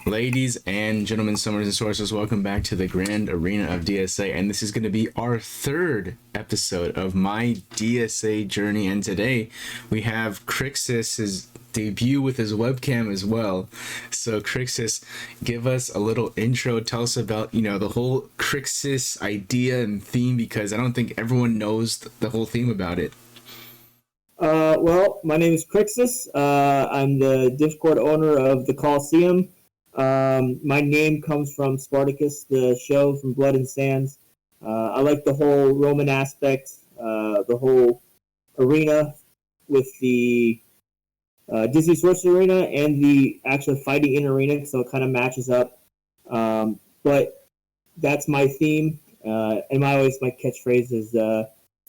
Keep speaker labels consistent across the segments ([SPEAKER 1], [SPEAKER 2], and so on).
[SPEAKER 1] Ladies and gentlemen, summers and sources, welcome back to the Grand Arena of DSA. And this is going to be our third episode of my DSA journey. And today we have Kricxus' debut with his webcam as well. So Kricxus, give us a little intro. Tell us about, the whole Kricxus idea and theme, because I don't think everyone knows the whole theme about it.
[SPEAKER 2] Well, my name is Kricxus. I'm the Discord owner of the Coliseum. My name comes from Spartacus, the show from Blood and Sands. I like the whole Roman aspect, the whole arena with the Disney Sorcery Arena and the actual fighting in arena, so it kind of matches up. But that's my theme, and my catchphrase is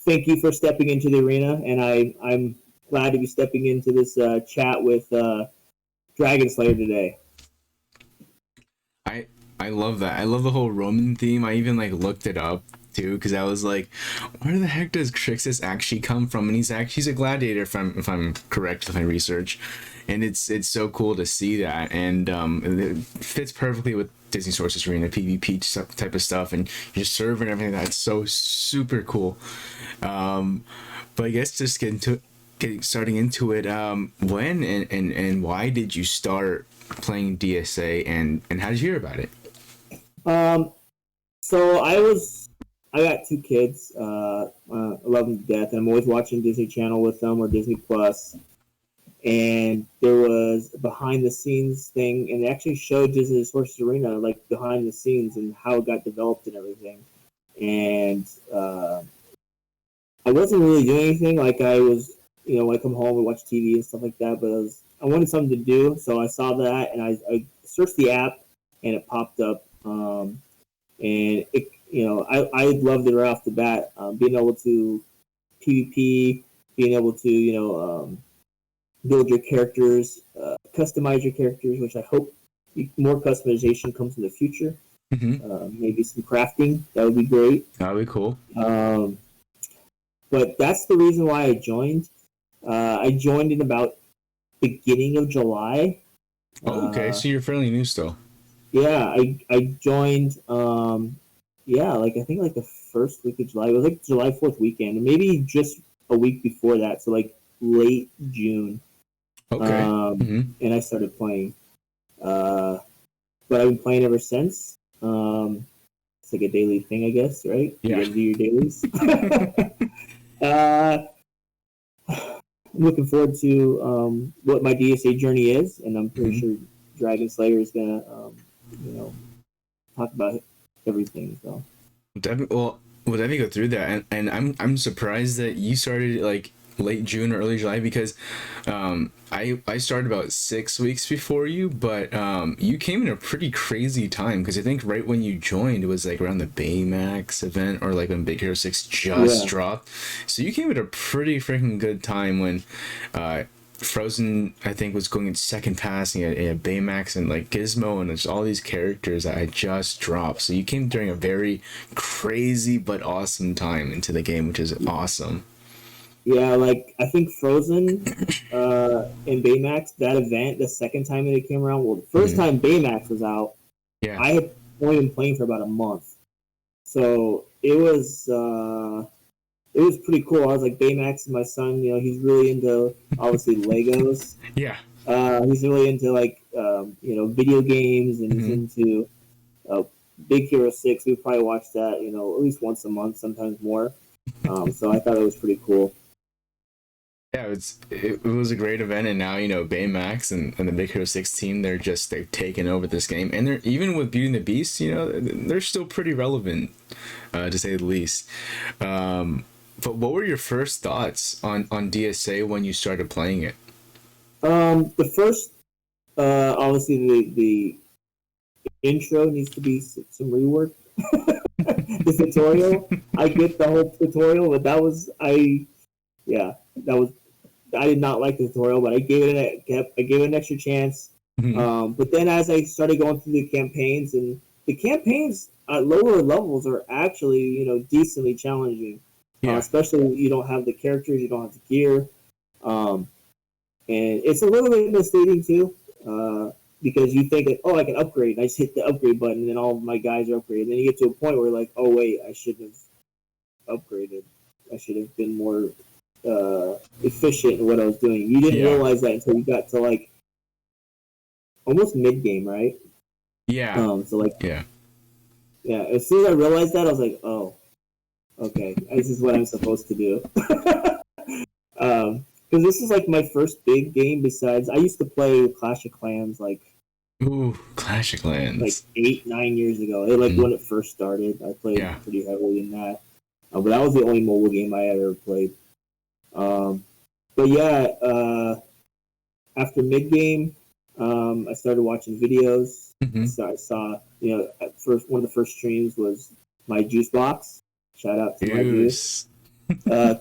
[SPEAKER 2] thank you for stepping into the arena, and I'm glad to be stepping into this chat with Dragon Slayer today.
[SPEAKER 1] I love that. I love the whole Roman theme. I even looked it up too, because I was like, where the heck does Kricxus actually come from? And he's a gladiator, if I'm correct with my research, and it's so cool to see that, and it fits perfectly with Disney Sorcery Arena PvP type of stuff, and your server and everything. That's so super cool. But I guess just starting into it, when and why did you start playing DSA, and how did you hear about it?
[SPEAKER 2] So I got two kids. I love them to death, and I'm always watching Disney Channel with them or Disney Plus. And there was a behind the scenes thing, and they actually showed Disney Sorcery Arena behind the scenes and how it got developed and everything. And I wasn't really doing anything. I was, I come home and watch TV and stuff like that. But I wanted something to do, so I saw that, and I searched the app, and it popped up. And it, I loved it right off the bat. Being able to PvP, being able to, build your characters, customize your characters, which I hope more customization comes in the future.
[SPEAKER 1] Mm-hmm.
[SPEAKER 2] Maybe some crafting, that would be great.
[SPEAKER 1] That would be cool.
[SPEAKER 2] But that's the reason why I joined. I joined in about beginning of July.
[SPEAKER 1] Oh, okay, so you're fairly new still.
[SPEAKER 2] Yeah, I joined. I think the first week of July. It was July 4th weekend, and maybe just a week before that. So late June.
[SPEAKER 1] Okay.
[SPEAKER 2] And I started playing. But I've been playing ever since. It's like a daily thing, I guess, right?
[SPEAKER 1] Yeah.
[SPEAKER 2] You gotta do your dailies. I'm looking forward to what my DSA journey is, and I'm pretty sure Dragon Slayer is gonna, talk about everything. So,
[SPEAKER 1] We'll definitely go through that, and I'm surprised that you started late June or early July, because I started about 6 weeks before you, but you came in a pretty crazy time, because I think right when you joined it was around the Baymax event, or when Big Hero 6 just dropped. So you came at a pretty freaking good time when Frozen, I think, was going in second pass, and you had Baymax and Gizmo, and there's all these characters that had just dropped. So you came during a very crazy but awesome time into the game, which is awesome.
[SPEAKER 2] Yeah, I think Frozen and Baymax, that event, the second time that it came around, well, the first time Baymax was out, I had only been playing for about a month. So it was pretty cool. I was Baymax, and my son, he's really into, obviously, Legos.
[SPEAKER 1] Yeah.
[SPEAKER 2] He's really into, video games, and he's into Big Hero 6. We probably watch that, at least once a month, sometimes more. So I thought it was pretty cool.
[SPEAKER 1] Yeah, it was a great event, and now Baymax and the Big Hero 6 team, they've taken over this game, and they're, even with Beauty and the Beast, they're still pretty relevant, to say the least. But what were your first thoughts on DSA when you started playing it?
[SPEAKER 2] The first, obviously the intro needs to be some rework. The tutorial, I get the whole tutorial, but I did not like the tutorial, but I gave it an extra chance. But then as I started going through the campaigns, and the campaigns at lower levels are actually decently challenging. Especially when you don't have the characters, you don't have the gear, and it's a little bit misleading too. because you think that, oh, I can upgrade. I just hit the upgrade button, and then all of my guys are upgraded. Then you get to a point where you're like, oh wait, I should have upgraded. I should have been more efficient in what I was doing. You didn't realize that until you got to like almost mid game, right?
[SPEAKER 1] Yeah.
[SPEAKER 2] So like yeah. As soon as I realized that, I was like, oh, okay, this is what I'm supposed to do. Because this is like my first big game. Besides, I used to play Clash of Clans like
[SPEAKER 1] Clash of Clans
[SPEAKER 2] like 8-9 years ago. When it first started, I played pretty heavily in that. But that was the only mobile game I ever played. But yeah, after mid game, I started watching videos. So I saw, at first one of the first streams was my Juice Box. Shout out to my Juice.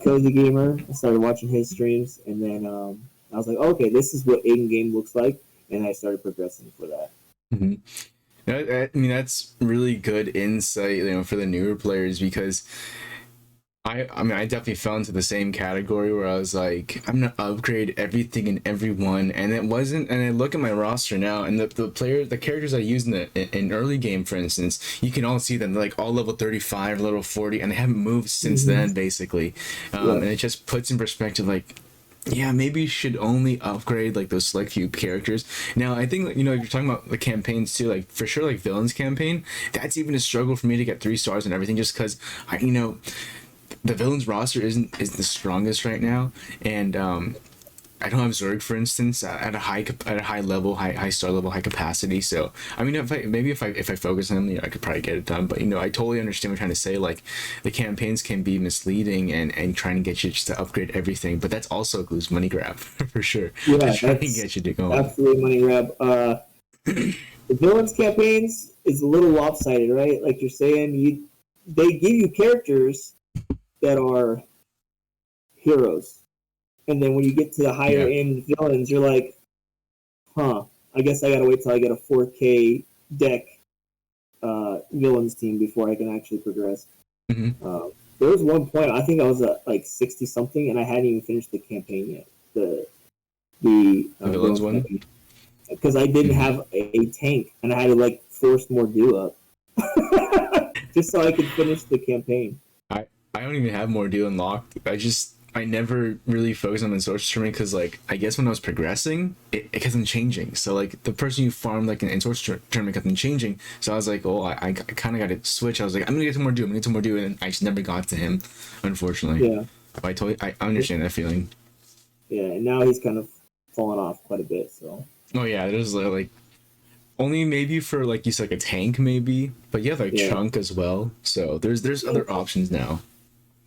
[SPEAKER 2] Cozy Gamer. I started watching his streams, and then I was like, okay, this is what in game looks like, and I started progressing for that.
[SPEAKER 1] I mean, that's really good insight, for the newer players, because I mean, I definitely fell into the same category where I was like, I'm gonna upgrade everything and everyone, and it wasn't. And I look at my roster now, and the characters I use in early game, for instance, you can all see them. They're like all level 35, level 40, and they haven't moved since then, basically. And it just puts in perspective, like, yeah, maybe you should only upgrade like those select few characters. Now, I think you're talking about the campaigns too. Like for sure, like Villain's campaign, that's even a struggle for me to get 3 stars and everything, just because the Villain's roster isn't the strongest right now, and I don't have Zerg, for instance, at a high level, high star level, high capacity. So I mean, if I focus on them, I could probably get it done. But I totally understand what you're trying to say. Like the campaigns can be misleading and trying to get you just to upgrade everything, but that's also a loose money grab for sure.
[SPEAKER 2] Yeah,
[SPEAKER 1] trying to get you to go.
[SPEAKER 2] Absolutely money grab. The Villains campaigns is a little lopsided, right? Like you're saying, they give you characters that are heroes. And then when you get to the higher end villains, you're like, I guess I gotta wait till I get a 4K deck villains team before I can actually progress. There was one point, I think I was at like 60 something, and I hadn't even finished the campaign yet. The
[SPEAKER 1] villains one?
[SPEAKER 2] Because I didn't have a tank, and I had to like force more up just so I could finish the campaign.
[SPEAKER 1] I don't even have more unlocked. I never really focused on the source tournament because, like, I guess when I was progressing, it kept on changing. So, like, the person you farmed, like, in source tournament kept on changing. So I was like, oh, I kind of got to switch. I was like, I'm going to get some more and I just never got to him, unfortunately. Yeah. But I understand that feeling.
[SPEAKER 2] Yeah, and now he's kind of fallen off quite a bit, so.
[SPEAKER 1] Oh, yeah, there's, like, only maybe for, like, you said, like, a tank, maybe. But you have, like, Chunk as well. So there's other options now.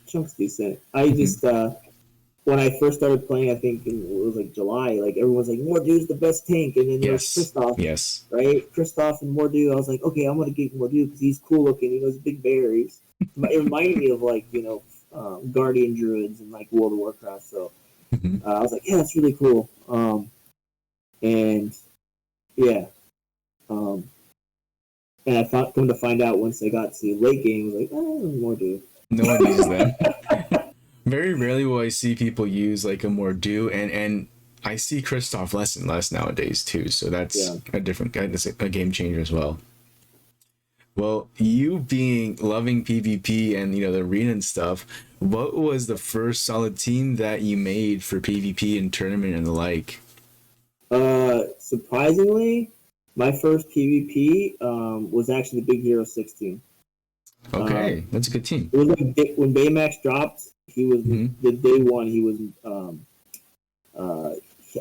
[SPEAKER 2] Chunk's decent. I just when I first started playing, I think it was like July. Like everyone's like, Mordu's the best tank, and then there's Kristoff.
[SPEAKER 1] Yes.
[SPEAKER 2] Right, Kristoff and Mordu. I was like, okay, I'm gonna get Mordu because he's cool looking. He knows big berries. It reminded me of like Guardian Druids and like World of Warcraft. So I was like, yeah, that's really cool. And yeah. And I come to find out once I got to late game, I was like, Mordu.
[SPEAKER 1] No one uses that. Very rarely will I see people use like a Mordu, and I see Kristoff less and less nowadays too. So that's a game changer as well. Well, you loving PvP and the arena and stuff, what was the first solid team that you made for PvP and tournament and the like?
[SPEAKER 2] Surprisingly, my first PvP was actually the Big Hero 6 team.
[SPEAKER 1] Okay, that's a good team.
[SPEAKER 2] It was like when Baymax dropped, he was the day one. He was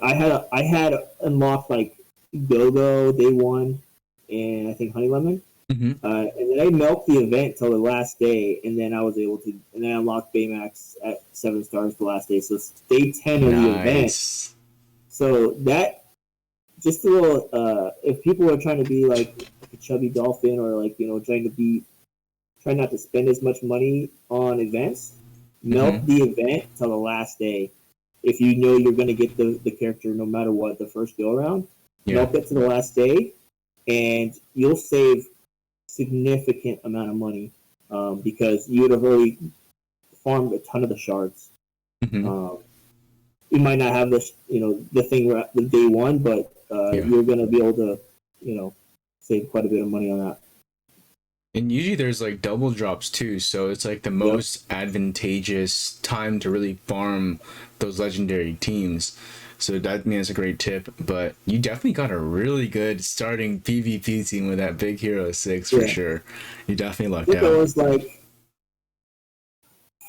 [SPEAKER 2] I had unlocked like Go-Go day one, and I think Honey Lemon. And then I milked the event till the last day, and then I was able to, and then I unlocked Baymax at 7 stars the last day. So day 10 of the event. So that just a little. If people are trying to be like a chubby dolphin, or like try not to spend as much money on events, milk the event till the last day. If you know you're going to get the character no matter what the first go around, milk it to the last day, and you'll save significant amount of money because you would have already farmed a ton of the shards. You might not have this, the thing the day one, but you're going to be able to save quite a bit of money on that.
[SPEAKER 1] And usually there's like double drops too, so it's like the
[SPEAKER 2] Yep.
[SPEAKER 1] most advantageous time to really farm those legendary teams. So that, I mean, that's a great tip. But you definitely got a really good starting PvP team with that Big Hero 6 for
[SPEAKER 2] Yeah.
[SPEAKER 1] sure. You definitely
[SPEAKER 2] I
[SPEAKER 1] lucked
[SPEAKER 2] think it
[SPEAKER 1] out.
[SPEAKER 2] was like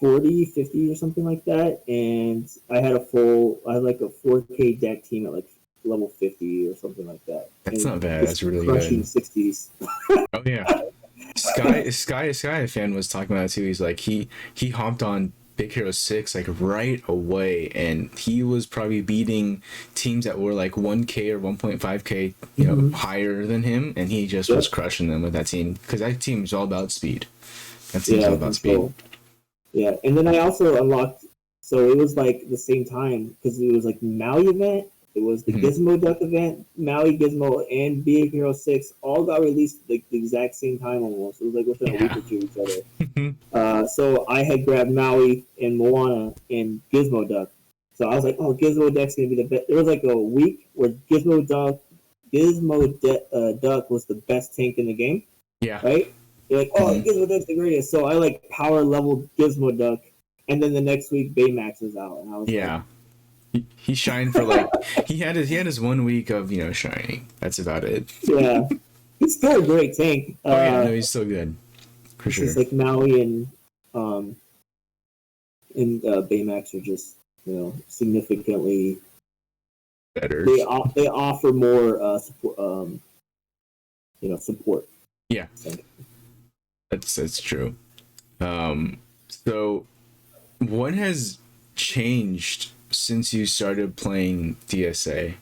[SPEAKER 2] 40, 50 or something like that, and I had like a 4K deck team at like level 50 or something like that.
[SPEAKER 1] That's
[SPEAKER 2] And
[SPEAKER 1] not bad.
[SPEAKER 2] just
[SPEAKER 1] That's really
[SPEAKER 2] crushing
[SPEAKER 1] good.
[SPEAKER 2] 60s.
[SPEAKER 1] Oh yeah. Sky fan was talking about it too. He's like he hopped on Big Hero 6 like right away, and he was probably beating teams that were like 1K or 1.5K, higher than him, and he just was
[SPEAKER 2] Yep.
[SPEAKER 1] crushing them with that team because that team is all about speed. That team's
[SPEAKER 2] Yeah,
[SPEAKER 1] all
[SPEAKER 2] I
[SPEAKER 1] about
[SPEAKER 2] think
[SPEAKER 1] speed.
[SPEAKER 2] so. Yeah, and then I also unlocked. So it was like the same time because it was like Maui event. It was the
[SPEAKER 1] Mhm.
[SPEAKER 2] Gizmo Duck event. Maui, Gizmo, and Big Hero 6 all got released like the exact same time almost. It was like within a week
[SPEAKER 1] Yeah.
[SPEAKER 2] or two of each other. So I had grabbed Maui and Moana and Gizmo Duck. So I was like, oh, Gizmo Duck's gonna be the best. There was like a week where Duck was the best tank in the game,
[SPEAKER 1] Yeah.
[SPEAKER 2] right? You're like, oh,
[SPEAKER 1] Mhm.
[SPEAKER 2] Gizmo Duck's the greatest. So I like power leveled Gizmo Duck, and then the next week Baymax was out, and I was like,
[SPEAKER 1] Yeah. He shined for like he had his 1 week of shining. That's about it.
[SPEAKER 2] yeah, he's still a great tank.
[SPEAKER 1] Oh yeah, no, he's still good for
[SPEAKER 2] It's just
[SPEAKER 1] sure.
[SPEAKER 2] like Maui um and Baymax are just significantly
[SPEAKER 1] Better.
[SPEAKER 2] they offer more support support.
[SPEAKER 1] Yeah,
[SPEAKER 2] So,
[SPEAKER 1] that's true. So what has changed since you started playing DSA?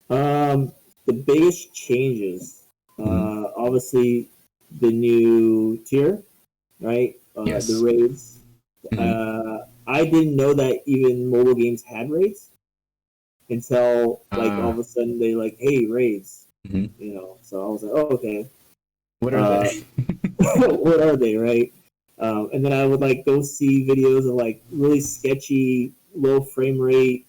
[SPEAKER 2] the biggest changes,
[SPEAKER 1] Mhm.
[SPEAKER 2] obviously, the new tier, right? The
[SPEAKER 1] Yes.
[SPEAKER 2] raids.
[SPEAKER 1] Hmm.
[SPEAKER 2] I didn't know that even mobile games had raids until like all
[SPEAKER 1] Uh,
[SPEAKER 2] of a sudden they like, hey, raids,
[SPEAKER 1] mhm.
[SPEAKER 2] So I was like, oh, okay.
[SPEAKER 1] What are they?
[SPEAKER 2] Uh, what are they, right? And then I would like go see videos of like really sketchy, low frame rate,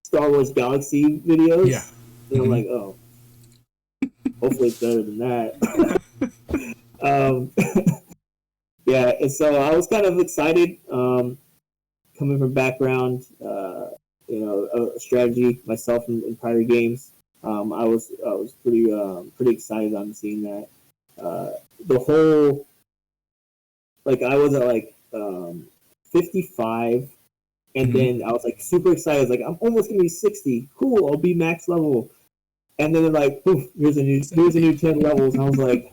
[SPEAKER 2] Star Wars Galaxy
[SPEAKER 1] Yeah.
[SPEAKER 2] videos. And I'm
[SPEAKER 1] Hmm.
[SPEAKER 2] like, oh, hopefully it's better than that. um, yeah, and so I was kind of excited. Coming from background, strategy myself in prior games. I was pretty excited on seeing that. The whole like I was at like 55, and
[SPEAKER 1] Hmm.
[SPEAKER 2] then I was like super excited. Like I'm almost gonna be 60. Cool, I'll be max level. And then they're like, poof, here's a
[SPEAKER 1] 70.
[SPEAKER 2] new 10 levels. And I was like,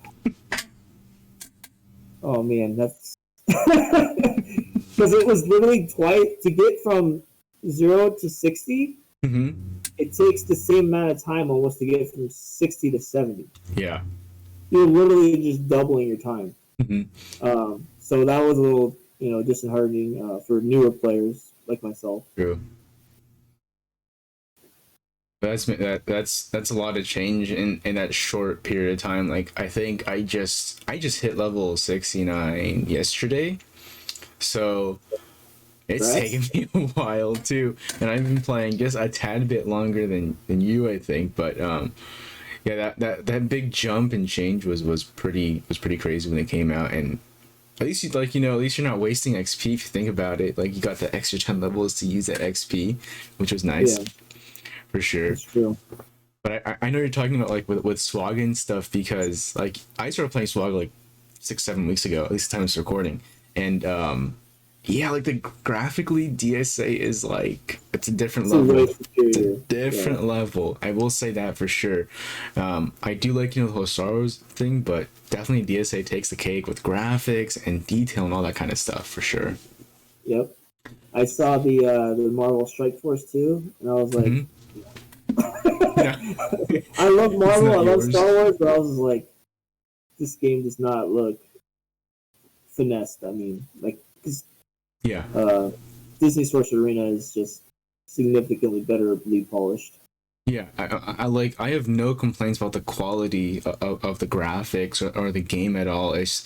[SPEAKER 2] oh man, that's because it was literally twice to get from 0 to 60.
[SPEAKER 1] Hmm.
[SPEAKER 2] It takes the same amount of time almost to get from 60 to 70.
[SPEAKER 1] Yeah.
[SPEAKER 2] You're literally just doubling your time.
[SPEAKER 1] Hmm.
[SPEAKER 2] So that was a little, disheartening for newer players like myself.
[SPEAKER 1] True. That's a lot of change in that short period of time. Like I think I just hit level 69 yesterday. So it's taken
[SPEAKER 2] Congrats.
[SPEAKER 1] me a while too, and I've been playing just a tad bit longer than you, I think. But yeah, that big jump and change was pretty crazy when it came out, and at least at least you're not wasting XP if you think about it. Like you got the extra 10 levels to use that XP, which was nice
[SPEAKER 2] Yeah,
[SPEAKER 1] for sure.
[SPEAKER 2] that's true.
[SPEAKER 1] But I know you're talking about like with Swag and stuff because like I started playing Swag like 6 7 weeks ago, at least the time it's recording, and yeah, like the graphically DSA is like it's a different
[SPEAKER 2] It's a way
[SPEAKER 1] level. It's a
[SPEAKER 2] superior. Yeah.
[SPEAKER 1] different level. I will say that for sure. I do like the whole Star Wars thing, but definitely DSA takes the cake with graphics and detail and all that kind of stuff for sure.
[SPEAKER 2] Yep. I saw the Marvel Strike Force too, and I was like,
[SPEAKER 1] Hmm. Yeah,
[SPEAKER 2] I love
[SPEAKER 1] it's
[SPEAKER 2] Marvel,
[SPEAKER 1] not
[SPEAKER 2] I love
[SPEAKER 1] yours.
[SPEAKER 2] Star Wars, but I was just like, this game does not look finessed. I mean, like, 'cause,
[SPEAKER 1] Yeah.
[SPEAKER 2] uh, Disney Source Arena is just significantly better polished.
[SPEAKER 1] Yeah, I like I have no complaints about the quality of the graphics or the game at all. It's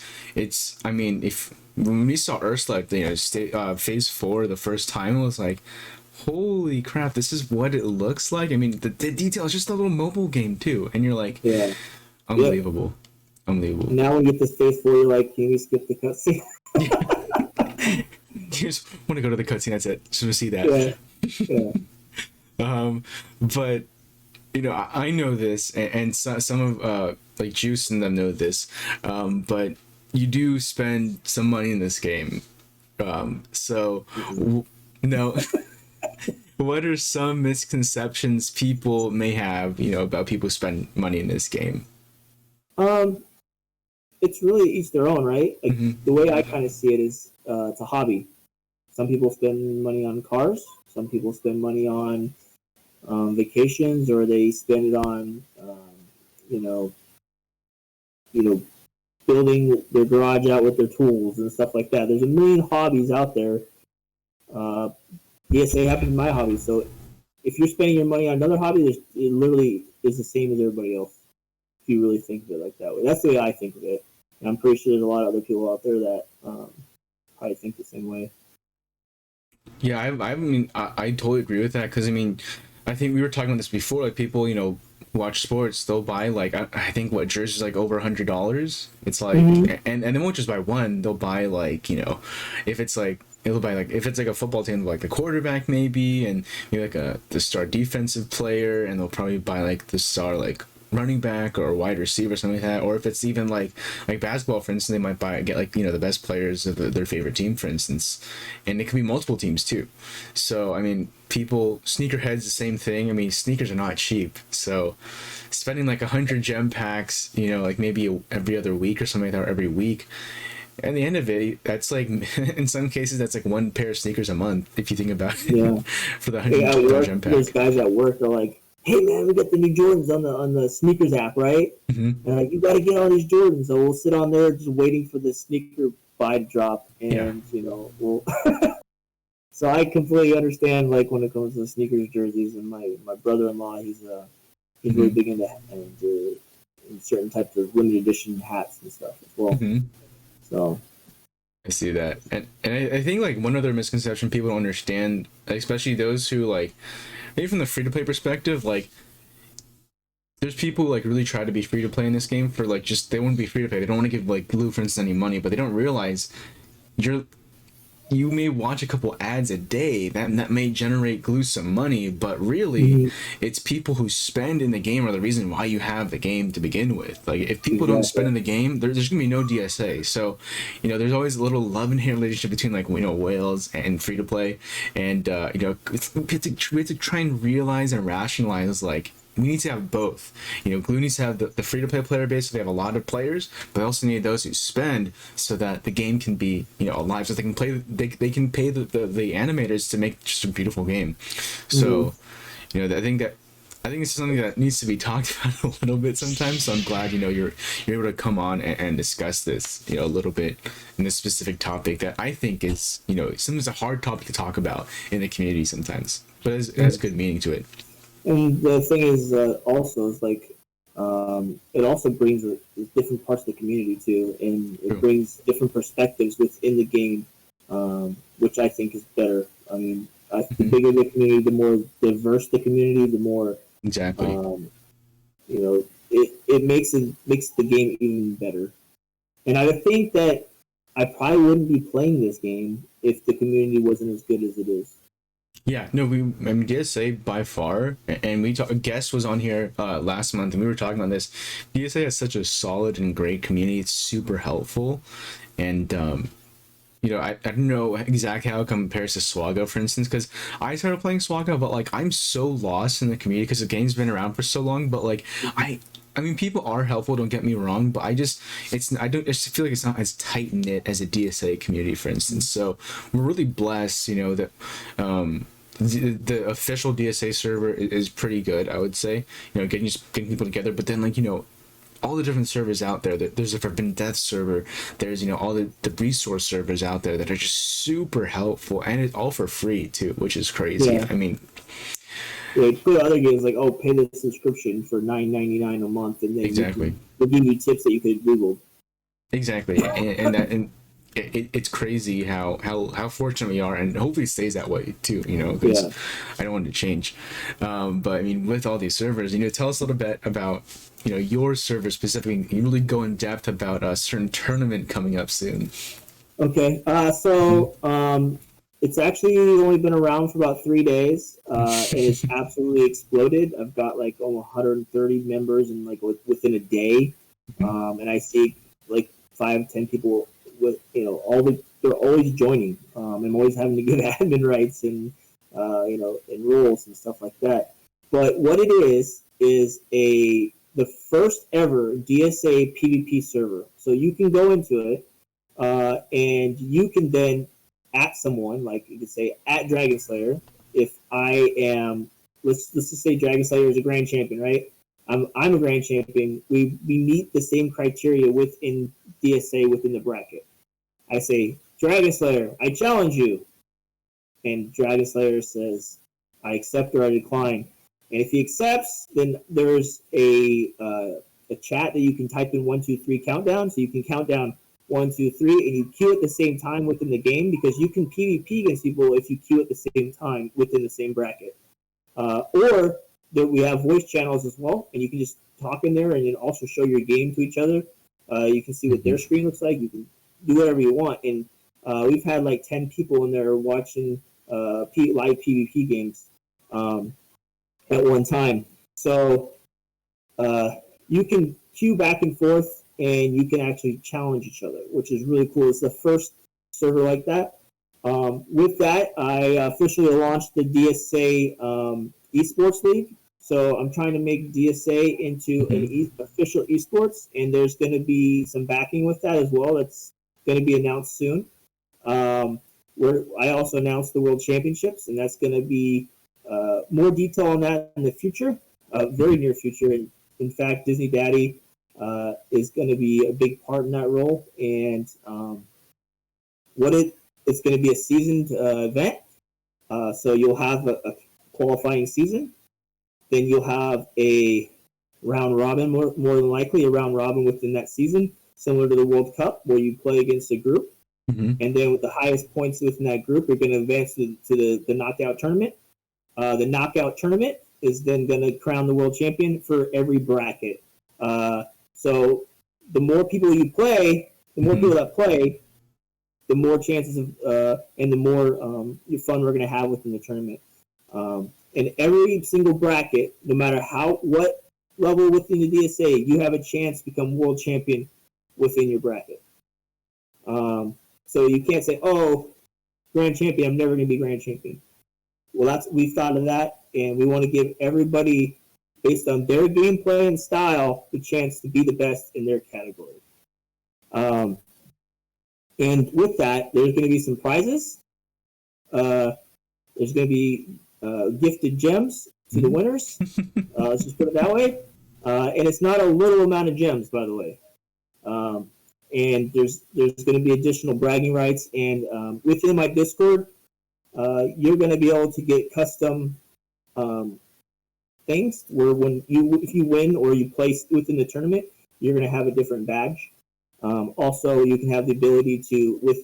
[SPEAKER 1] I mean if when we saw Ursula, phase 4 the first time, it was like holy crap, this is what it looks like. I mean, the detail is just a little mobile game too, and you're like,
[SPEAKER 2] Yeah. Yep.
[SPEAKER 1] unbelievable, unbelievable.
[SPEAKER 2] Now when you get this face where you're like, can you skip the cutscene?
[SPEAKER 1] You just want to go to the cutscene. That's it. Just to see that.
[SPEAKER 2] Yeah. Yeah.
[SPEAKER 1] But you know, I know this, and some of like Juice and them know this. But you do spend some money in this game. So no. What are some misconceptions people may have, you know, about people who spend money in this game?
[SPEAKER 2] Um, it's really each their own, right? Like
[SPEAKER 1] Hmm.
[SPEAKER 2] the way I kind of see it is, it's a hobby. Some people spend money on cars. Some people spend money on vacations, or they spend it on, you know, you know, building their garage out with their tools and stuff like that. There's a million hobbies out there. Uh, DSA happens to be my hobby, so if you're spending your money on another hobby, it literally is the same as everybody else. If you really think of it like that way, that's the way I think of it. And I'm pretty sure there's a lot of other people out there that probably think the same way.
[SPEAKER 1] Yeah, I mean, I totally agree with that because I mean, I think we were talking about this before. Like people, you know, watch sports, they'll buy like I think what jerseys like over $100. It's like,
[SPEAKER 2] Mm-hmm.
[SPEAKER 1] and they won't just buy one. They'll buy like, you know, if it's like it'll buy like if it's like a football team, like the quarterback maybe, and maybe like the star defensive player, and they'll probably buy like the star like running back or wide receiver, something like that. Or if it's even like basketball, for instance, they might get like, you know, the best players of their favorite team, for instance, and it could be multiple teams too. So I mean, people, sneakerheads, the same thing. I mean, sneakers are not cheap, so spending like 100 gem packs, you know, like maybe every other week or something like that, or every week. At the end of it, that's like in some cases that's like one pair of sneakers a month if you think about it
[SPEAKER 2] Yeah.
[SPEAKER 1] for the
[SPEAKER 2] Hey, at
[SPEAKER 1] 100
[SPEAKER 2] work,
[SPEAKER 1] gem
[SPEAKER 2] there's
[SPEAKER 1] pack.
[SPEAKER 2] guys at work that are like, "Hey man, we got the new Jordans on the sneakers app, right?
[SPEAKER 1] Hmm.
[SPEAKER 2] And like, you got to get all these Jordans." So we'll sit on there just waiting for the sneaker buy to drop,
[SPEAKER 1] Yeah.
[SPEAKER 2] and we'll. So I completely understand, like when it comes to sneakers jerseys, and my brother-in-law, he's really
[SPEAKER 1] Hmm.
[SPEAKER 2] big into certain types of limited edition hats and stuff as well.
[SPEAKER 1] Hmm.
[SPEAKER 2] So
[SPEAKER 1] I see that, and I think like one other misconception people don't understand, especially those who like maybe from the free to play perspective, like there's people who like really try to be free to play in this game for like just they want to be free to play. They don't want to give like Blue, for instance, any money, but they don't realize you're you may watch a couple ads a day that may generate Glue some money, but really
[SPEAKER 2] mhm,
[SPEAKER 1] it's people who spend in the game are the reason why you have the game to begin with. Like if people don't spend
[SPEAKER 2] exactly.
[SPEAKER 1] in the game, there's gonna be no DSA. So you know there's always a little love and hate relationship between like, you know, whales and free to play, and you know we have to try and realize and rationalize like we need to have both. You know, Glue needs to have the free to play player base, so they have a lot of players, but they also need those who spend so that the game can be, you know, alive, so they can play. They can pay the animators to make just a beautiful game.
[SPEAKER 2] Hmm.
[SPEAKER 1] So, you know, I think it's something that needs to be talked about a little bit sometimes. So I'm glad, you know, you're able to come on and discuss this, you know, a little bit in this specific topic that I think is, you know, sometimes a hard topic to talk about in the community sometimes, but it has good meaning to it.
[SPEAKER 2] And the thing is, also is like, it also brings different parts of the community too, and it
[SPEAKER 1] True.
[SPEAKER 2] brings different perspectives within the game, which I think is better. I mean, the
[SPEAKER 1] Hmm.
[SPEAKER 2] bigger the community, the more diverse the community, the more,
[SPEAKER 1] Exactly.
[SPEAKER 2] um, it makes the game even better. And I would think that I probably wouldn't be playing this game if the community wasn't as good as it is.
[SPEAKER 1] Yeah, no, I mean, DSA by far, and a guest was on here last month, and we were talking about this. DSA has such a solid and great community. It's super helpful, and you know, I don't know exactly how it compares to Swaga, for instance, because I started playing Swaga, but like I'm so lost in the community because the game's been around for so long. But like I mean, people are helpful. Don't get me wrong, but I don't. I just feel like it's not as tight knit as a DSA community, for instance. So we're really blessed, you know, that the official DSA server is pretty good, I would say. You know, getting people together, but then like, you know, all the different servers out there. There's a Forbidden Death server. There's, you know, all the resource servers out there that are just super helpful, and it's all for free too, which is crazy.
[SPEAKER 2] Yeah.
[SPEAKER 1] I mean,
[SPEAKER 2] Like put other games like, oh, pay the subscription for $9.99 a month, and then
[SPEAKER 1] exactly,
[SPEAKER 2] they'll give you tips that you could Google.
[SPEAKER 1] exactly, and it's crazy how fortunate we are, and hopefully it stays that way too, because
[SPEAKER 2] Yeah.
[SPEAKER 1] I don't want it to change. But I mean, with all these servers, tell us a little bit about your server specifically. You really go in depth about a certain tournament coming up soon.
[SPEAKER 2] Okay. It's actually only been around for about 3 days, and it's absolutely exploded. I've got like almost 130 members in like within a day, and I see like 5, 10 people with they're always joining. I'm always having to give admin rights and and rules and stuff like that. But what it is a the first ever DSA PvP server. So you can go into it, and you can then at someone, like you could say at Dragon Slayer. If I am, let's just say Dragon Slayer is a grand champion, right? I'm a grand champion. We meet the same criteria within DSA within the bracket. I say Dragon Slayer, I challenge you, and Dragon Slayer says I accept or I decline. And if he accepts, then there's a chat that you can type in 1, 2, 3 countdown, so you can count down 1, 2, 3, and you queue at the same time within the game, because you can PvP against people if you queue at the same time within the same bracket. Or that we have voice channels as well, and you can just talk in there and then also show your game to each other. You can see what their screen looks like. You can do whatever you want, and we've had like 10 people in there watching live PvP games at one time. So you can queue back and forth, and you can actually challenge each other, which is really cool. It's the first server like that. With that, I officially launched the DSA Esports League. So I'm trying to make DSA into an official esports, and there's going to be some backing with that as well. That's going to be announced soon. I also announced the World Championships, and that's going to be more detail on that in the future, very near future. And in fact, Disney Daddy is going to be a big part in that role. And it's going to be a seasoned event. So you'll have a qualifying season. Then you'll have a round robin, more than likely a round robin within that season, similar to the World Cup, where you play against a group. And then with the highest points within that group, you're going to advance to the knockout tournament. The knockout tournament is then going to crown the world champion for every bracket. So the more people you play, the more people that play, the more chances of and the more fun we're going to have within the tournament. In every single bracket, no matter what level within the DSA, you have a chance to become world champion within your bracket. So you can't say, "Oh, grand champion, I'm never going to be grand champion." Well, we've thought of that, and we want to give everybody, based on their gameplay and style, the chance to be the best in their category. And with that, there's going to be some prizes. There's going to be gifted gems to the winners. Let's just put it that way. And it's not a little amount of gems, by the way. And there's going to be additional bragging rights. And within my Discord, you're going to be able to get custom things where if you win or you place within the tournament, you're going to have a different badge. Also, you can have the ability to, with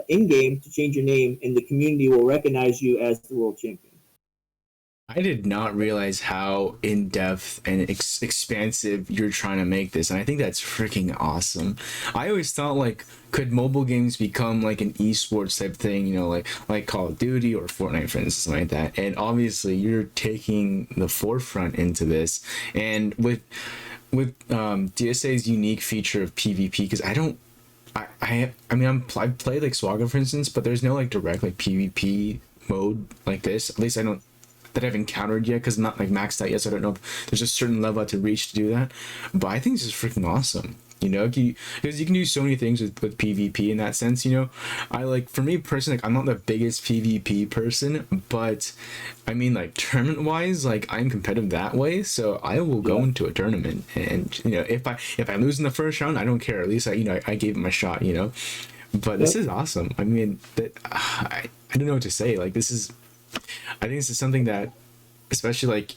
[SPEAKER 2] in-game, to change your name, and the community will recognize you as the world champion.
[SPEAKER 1] I did not realize how in-depth and expansive you're trying to make this, and I think that's freaking awesome. I always thought, like, could mobile games become like an esports type thing, like Call of Duty or Fortnite, for instance, something like that. And obviously you're taking the forefront into this, and with DSA's unique feature of PvP, because I've played like Swaga, for instance, but there's no like direct like PvP mode like this. At least I don't that I've encountered yet, because I'm not like maxed out yet, so I don't know if there's a certain level I have to reach to do that. But I think this is freaking awesome. Because you can do so many things with PvP in that sense. For me personally, like, I'm not the biggest PvP person, but I mean, like, tournament wise, like, I'm competitive that way, so I will go into a tournament, and if I lose in the first round, I don't care. At least I gave it my shot. But this is awesome. I mean, I don't know what to say. Like, I think this is something that, especially like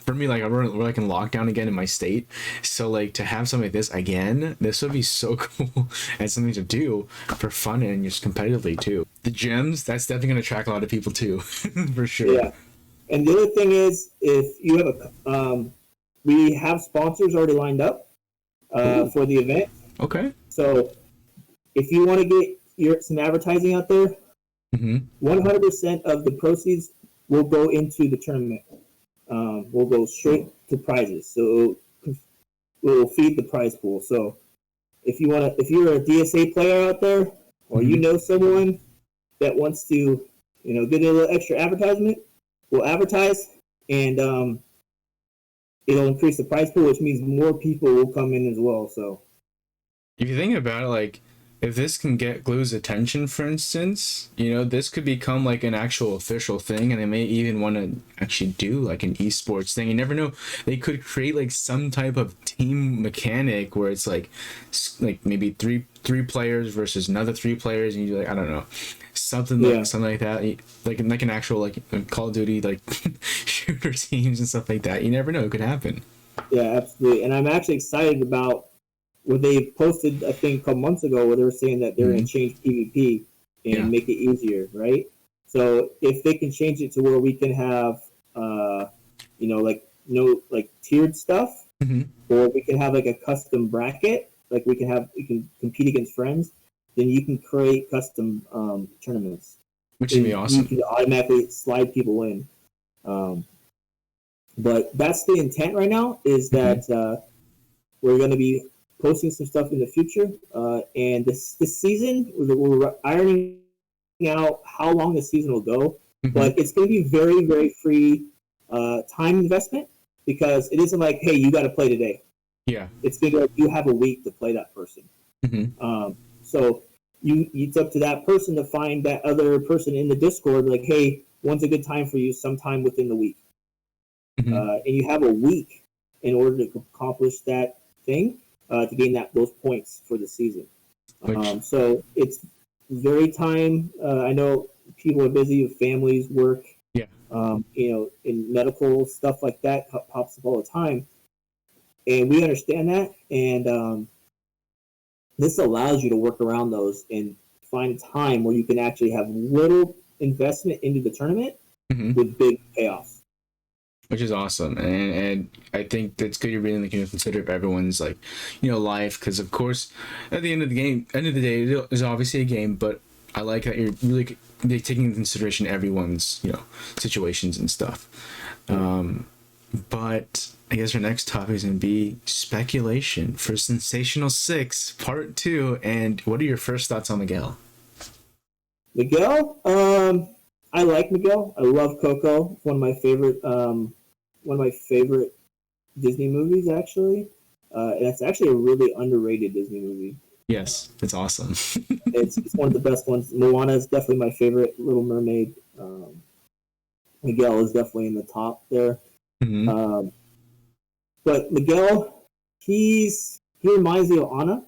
[SPEAKER 1] for me, like we're like in lockdown again in my state, so like to have something like this again, this would be so cool and something to do for fun and just competitively too. The gyms, that's definitely gonna attract a lot of people too, for sure.
[SPEAKER 2] Yeah. And the other thing is, if you have we have sponsors already lined up
[SPEAKER 1] Ooh,
[SPEAKER 2] for the event.
[SPEAKER 1] okay.
[SPEAKER 2] So if you want to get some advertising out there,
[SPEAKER 1] Mm-hmm.
[SPEAKER 2] 100% of the proceeds will go into the tournament. Will go straight to prizes. So will feed the prize pool. So if you're a DSA player out there, or you
[SPEAKER 1] Mm-hmm.
[SPEAKER 2] know someone that wants to, get a little extra advertisement, we'll advertise, and it'll increase the prize pool, which means more people will come in as well. So
[SPEAKER 1] If you think about it, like if this can get Glue's attention, for instance, this could become like an actual official thing, and they may even want to actually do like an esports thing. You never know. They could create like some type of team mechanic where it's like maybe three players versus another three players, and you do like I don't know,
[SPEAKER 2] yeah,
[SPEAKER 1] something like that, like an actual like Call of Duty like shooter teams and stuff like that. You never know. It could happen.
[SPEAKER 2] yeah, absolutely. And I'm actually excited about what they posted, I think, a couple months ago, where they were saying that they're going
[SPEAKER 1] Hmm.
[SPEAKER 2] to change PvP and
[SPEAKER 1] Yeah.
[SPEAKER 2] make it easier, right? So if they can change it to where we can have, like no like tiered stuff,
[SPEAKER 1] Hmm.
[SPEAKER 2] or we can have like a custom bracket, like we can compete against friends, then you can create custom tournaments,
[SPEAKER 1] Which would be
[SPEAKER 2] and you
[SPEAKER 1] awesome.
[SPEAKER 2] can automatically slide people in. Um, but that's the intent right now. Is
[SPEAKER 1] Hmm.
[SPEAKER 2] that we're going to be posting some stuff in the future, and this season we're ironing out how long the season will go,
[SPEAKER 1] Hmm.
[SPEAKER 2] but it's going to be very very free time investment, because it isn't like, hey, you got to play today.
[SPEAKER 1] Yeah.
[SPEAKER 2] It's going to be like you have a week to play that person.
[SPEAKER 1] Hmm.
[SPEAKER 2] So it's up to that person to find that other person in the Discord, like, hey, when's a good time for you? Sometime within the week,
[SPEAKER 1] Hmm.
[SPEAKER 2] and you have a week in order to accomplish that thing, to gain those points for the season.
[SPEAKER 1] Which
[SPEAKER 2] So it's very time. I know people are busy with families, work,
[SPEAKER 1] yeah.
[SPEAKER 2] in medical stuff like that pops up all the time, and we understand that. And this allows you to work around those and find time where you can actually have little investment into the tournament
[SPEAKER 1] Hmm.
[SPEAKER 2] with big payoffs.
[SPEAKER 1] Which is awesome, and I think that's good. You're really like, considerate of everyone's like, life, because of course, at the end of the day, it is obviously a game, but I like that you're really taking into consideration everyone's situations and stuff. But I guess our next topic is going to be speculation for Sensational Six Part Two. And what are your first thoughts on Miguel?
[SPEAKER 2] Miguel, I like Miguel. I love Coco. One of my favorite Disney movies, actually. And it's actually a really underrated Disney movie.
[SPEAKER 1] Yes, it's awesome.
[SPEAKER 2] It's one of the best ones. Moana is definitely my favorite. Little Mermaid. Miguel is definitely in the top there.
[SPEAKER 1] Hmm.
[SPEAKER 2] Um, but Miguel, he reminds me of Anna.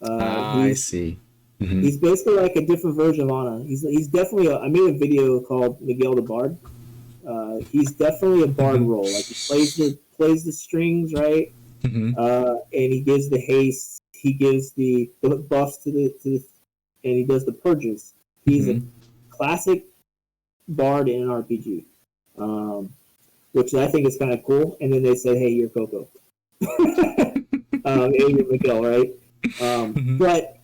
[SPEAKER 2] Uh,
[SPEAKER 1] I
[SPEAKER 2] he's
[SPEAKER 1] see. Hmm.
[SPEAKER 2] he's basically like a different version of Anna. He's definitely. I made a video called Miguel the Bard. He's definitely a bard
[SPEAKER 1] Hmm.
[SPEAKER 2] role. Like he plays the strings, right,
[SPEAKER 1] Hmm.
[SPEAKER 2] and he gives the haste. He gives the buffs and he does the purges. He's a
[SPEAKER 1] Hmm.
[SPEAKER 2] classic bard in an RPG, which I think is kind of cool. And then they said, "Hey, you're Coco." Hey, you're Miguel, right?
[SPEAKER 1] Hmm.
[SPEAKER 2] But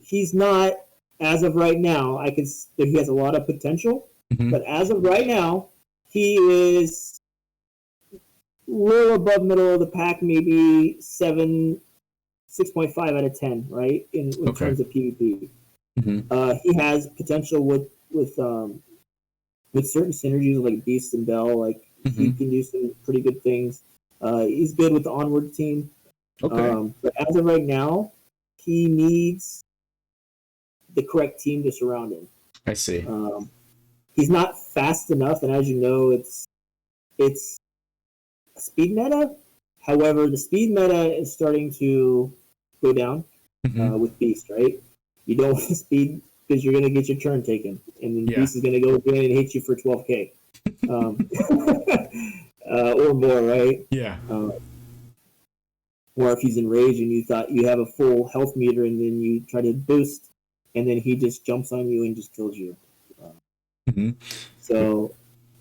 [SPEAKER 2] he's not, as of right now. He has a lot of potential,
[SPEAKER 1] Hmm.
[SPEAKER 2] but as of right now, he is a little above middle of the pack, maybe 6.5 out of 10, right? In
[SPEAKER 1] Okay.
[SPEAKER 2] terms of PvP,
[SPEAKER 1] Hmm.
[SPEAKER 2] he has potential with certain synergies like Beast and Bell. Like he
[SPEAKER 1] Hmm.
[SPEAKER 2] can do some pretty good things. He's good with the Onward team,
[SPEAKER 1] Okay.
[SPEAKER 2] but as of right now, he needs the correct team to surround him.
[SPEAKER 1] I see.
[SPEAKER 2] Um, he's not fast enough, and as you know, it's a speed meta. However, the speed meta is starting to go down
[SPEAKER 1] Hmm.
[SPEAKER 2] with Beast, right? You don't want to speed because you're going to get your turn taken, and then
[SPEAKER 1] Yeah.
[SPEAKER 2] Beast is going to go in and hit you for 12k. Um, or more, right?
[SPEAKER 1] Yeah.
[SPEAKER 2] Or if he's enraged and you thought you have a full health meter and then you try to boost, and then he just jumps on you and just kills you.
[SPEAKER 1] Hmm.
[SPEAKER 2] So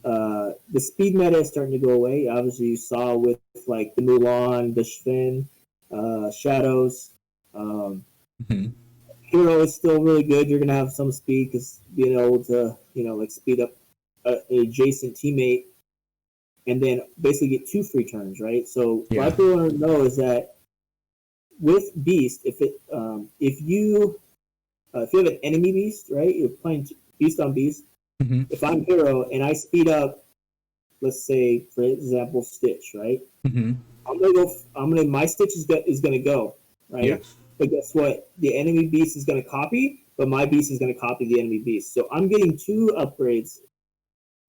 [SPEAKER 2] the speed meta is starting to go away. Obviously, you saw with like the Mulan, the Sven, Shadows. Um,
[SPEAKER 1] Hmm.
[SPEAKER 2] Hero is still really good. You're gonna have some speed because being able to like speed up an adjacent teammate and then basically get 2 free turns, right? So what I
[SPEAKER 1] Yeah.
[SPEAKER 2] people want to know is that with Beast, if you have an enemy Beast, right? You're playing Beast on Beast.
[SPEAKER 1] Hmm.
[SPEAKER 2] If I'm Hero and I speed up, let's say for example Stitch, right?
[SPEAKER 1] Hmm.
[SPEAKER 2] My Stitch is gonna go,
[SPEAKER 1] Yeah.
[SPEAKER 2] right? But guess what? The enemy Beast is gonna copy, but my Beast is gonna copy the enemy Beast. So I'm getting 2 upgrades,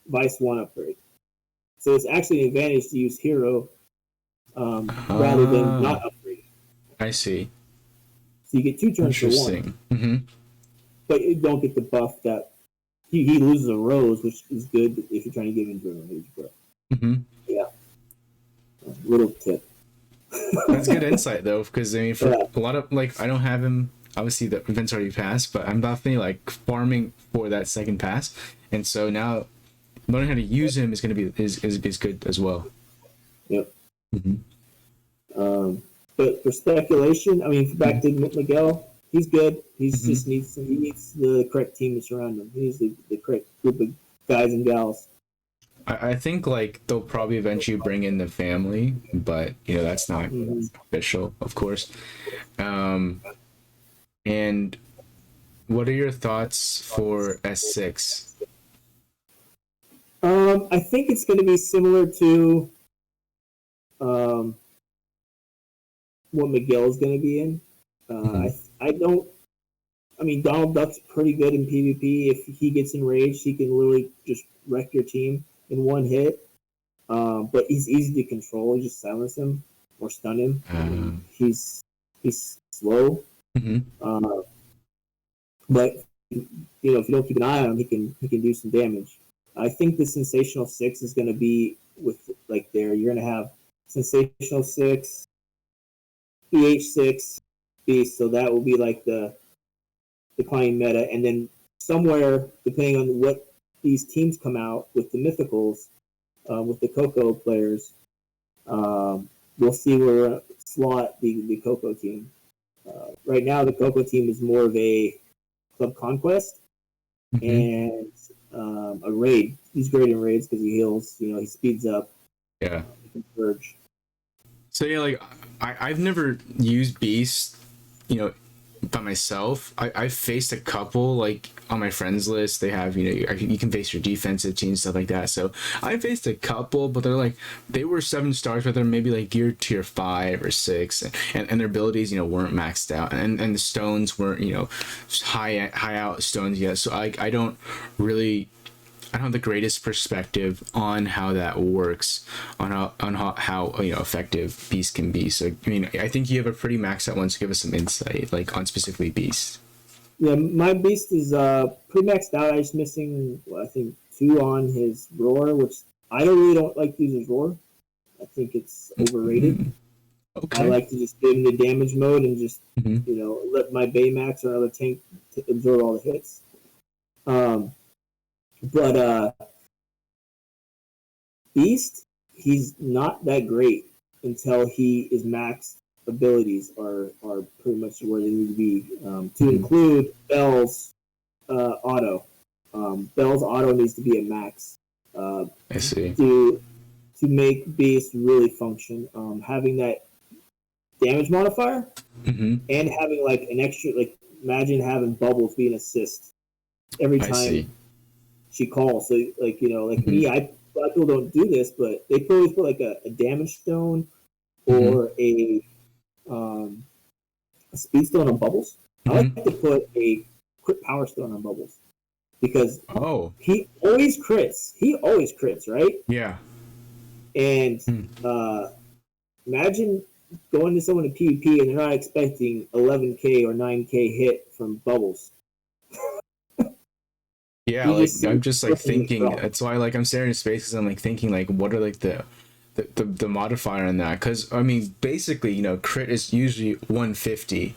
[SPEAKER 2] vice 1 upgrade. So it's actually an advantage to use Hero rather than
[SPEAKER 1] Ah,
[SPEAKER 2] not upgrading.
[SPEAKER 1] I see.
[SPEAKER 2] So you get 2 turns for one,
[SPEAKER 1] Interesting. Hmm.
[SPEAKER 2] but you don't get the buff that he loses a rose, which is good if you're trying to give him a rage, bro.
[SPEAKER 1] Hmm.
[SPEAKER 2] Yeah, little tip.
[SPEAKER 1] That's good insight though, because I mean, for
[SPEAKER 2] Yeah.
[SPEAKER 1] a lot of like, I don't have him. Obviously, the event's already passed, but I'm definitely like farming for that second pass, and so now learning how to use him is gonna be is good as well.
[SPEAKER 2] Yep.
[SPEAKER 1] Hmm.
[SPEAKER 2] But for speculation, I mean, back to Miguel, he's good.
[SPEAKER 1] Hmm.
[SPEAKER 2] He needs the correct team to surround him. He needs the correct group of guys and gals.
[SPEAKER 1] I think like they'll probably eventually bring in the family, but that's not
[SPEAKER 2] Mm-hmm.
[SPEAKER 1] official, of course. Um, and what are your thoughts for S6?
[SPEAKER 2] I think it's going to be similar to um, what Miguel's going to be in.
[SPEAKER 1] Hmm.
[SPEAKER 2] I don't. I mean, Donald Duck's pretty good in PvP. If he gets enraged, he can really just wreck your team in one hit. But he's easy to control. You just silence him or stun him, and he's slow.
[SPEAKER 1] Hmm.
[SPEAKER 2] Uh, but if you don't keep an eye on him, he can do some damage. I think the Sensational Six is going to be with like there. You're going to have Sensational Six, EH6, Beast. So that will be like the declining meta, and then somewhere depending on what these teams come out with the mythicals, with the Coco players, we'll see where we're slot the Coco team. Right now, the Coco team is more of a club conquest
[SPEAKER 1] Hmm.
[SPEAKER 2] and a raid. He's great in raids because he heals. He speeds up.
[SPEAKER 1] Yeah.
[SPEAKER 2] He can purge.
[SPEAKER 1] So yeah, like I've never used Beast, you know, by myself. I've faced a couple like on my friends list. They have you can face your defensive team stuff like that. So I faced a couple, but they were 7 stars, but they're maybe like geared tier 5 or 6, and their abilities weren't maxed out, and the stones weren't high out stones yet. So I don't have the greatest perspective on how that works, on how effective Beast can be. So I mean, I think you have a pretty maxed out one. So give us some insight, like on specifically Beast.
[SPEAKER 2] Yeah, my beast is pretty maxed out. I'm just missing, I think, 2 on his roar, which I really don't like to use his roar. I think it's overrated.
[SPEAKER 1] Mm,
[SPEAKER 2] I
[SPEAKER 1] okay.
[SPEAKER 2] like to just get into damage mode and just
[SPEAKER 1] Hmm.
[SPEAKER 2] let my Baymax or other tank absorb all the hits. Um, but Beast, he's not that great until he is maxed abilities are pretty much where they need to be. To
[SPEAKER 1] Hmm.
[SPEAKER 2] include Bell's auto. Bell's auto needs to be at max uh,
[SPEAKER 1] I see.
[SPEAKER 2] to to make Beast really function. Having that damage modifier
[SPEAKER 1] Hmm.
[SPEAKER 2] and having like an extra, like imagine having Bubbles be an assist every
[SPEAKER 1] I see.
[SPEAKER 2] time she calls. So like
[SPEAKER 1] Hmm.
[SPEAKER 2] me, a lot of people don't do this, but they always put like a damage stone
[SPEAKER 1] Hmm.
[SPEAKER 2] or um, a speed stone on Bubbles. I
[SPEAKER 1] Hmm.
[SPEAKER 2] like to put a quick power stone on Bubbles because
[SPEAKER 1] Oh,
[SPEAKER 2] he always crits. He always crits, right?
[SPEAKER 1] yeah.
[SPEAKER 2] And
[SPEAKER 1] Hmm.
[SPEAKER 2] uh, imagine going to someone in PvP and they're not expecting 11k or 9k hit from Bubbles.
[SPEAKER 1] Yeah,
[SPEAKER 2] You
[SPEAKER 1] like
[SPEAKER 2] just see
[SPEAKER 1] I'm just like
[SPEAKER 2] flipping his
[SPEAKER 1] thinking.
[SPEAKER 2] drop.
[SPEAKER 1] That's why like I'm staring at space because I'm like thinking like what are like the the modifier on that, because I mean basically, you know, crit is usually 150,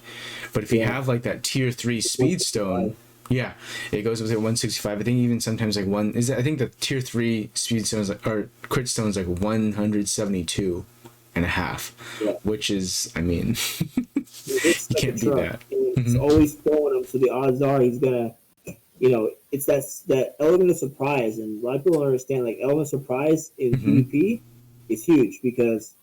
[SPEAKER 1] but if you have like that tier 3 speed stone, yeah, it goes with 165. I think even sometimes like I think the tier 3 speed stones or crit stones like 172 and a half, which is, I mean,
[SPEAKER 2] It's
[SPEAKER 1] you
[SPEAKER 2] like a
[SPEAKER 1] can't beat
[SPEAKER 2] truck.
[SPEAKER 1] that.
[SPEAKER 2] It's always throwing him, so the odds are he's gonna, you know, it's that element of surprise, and a lot of people don't understand. Like element of surprise in PvP is huge because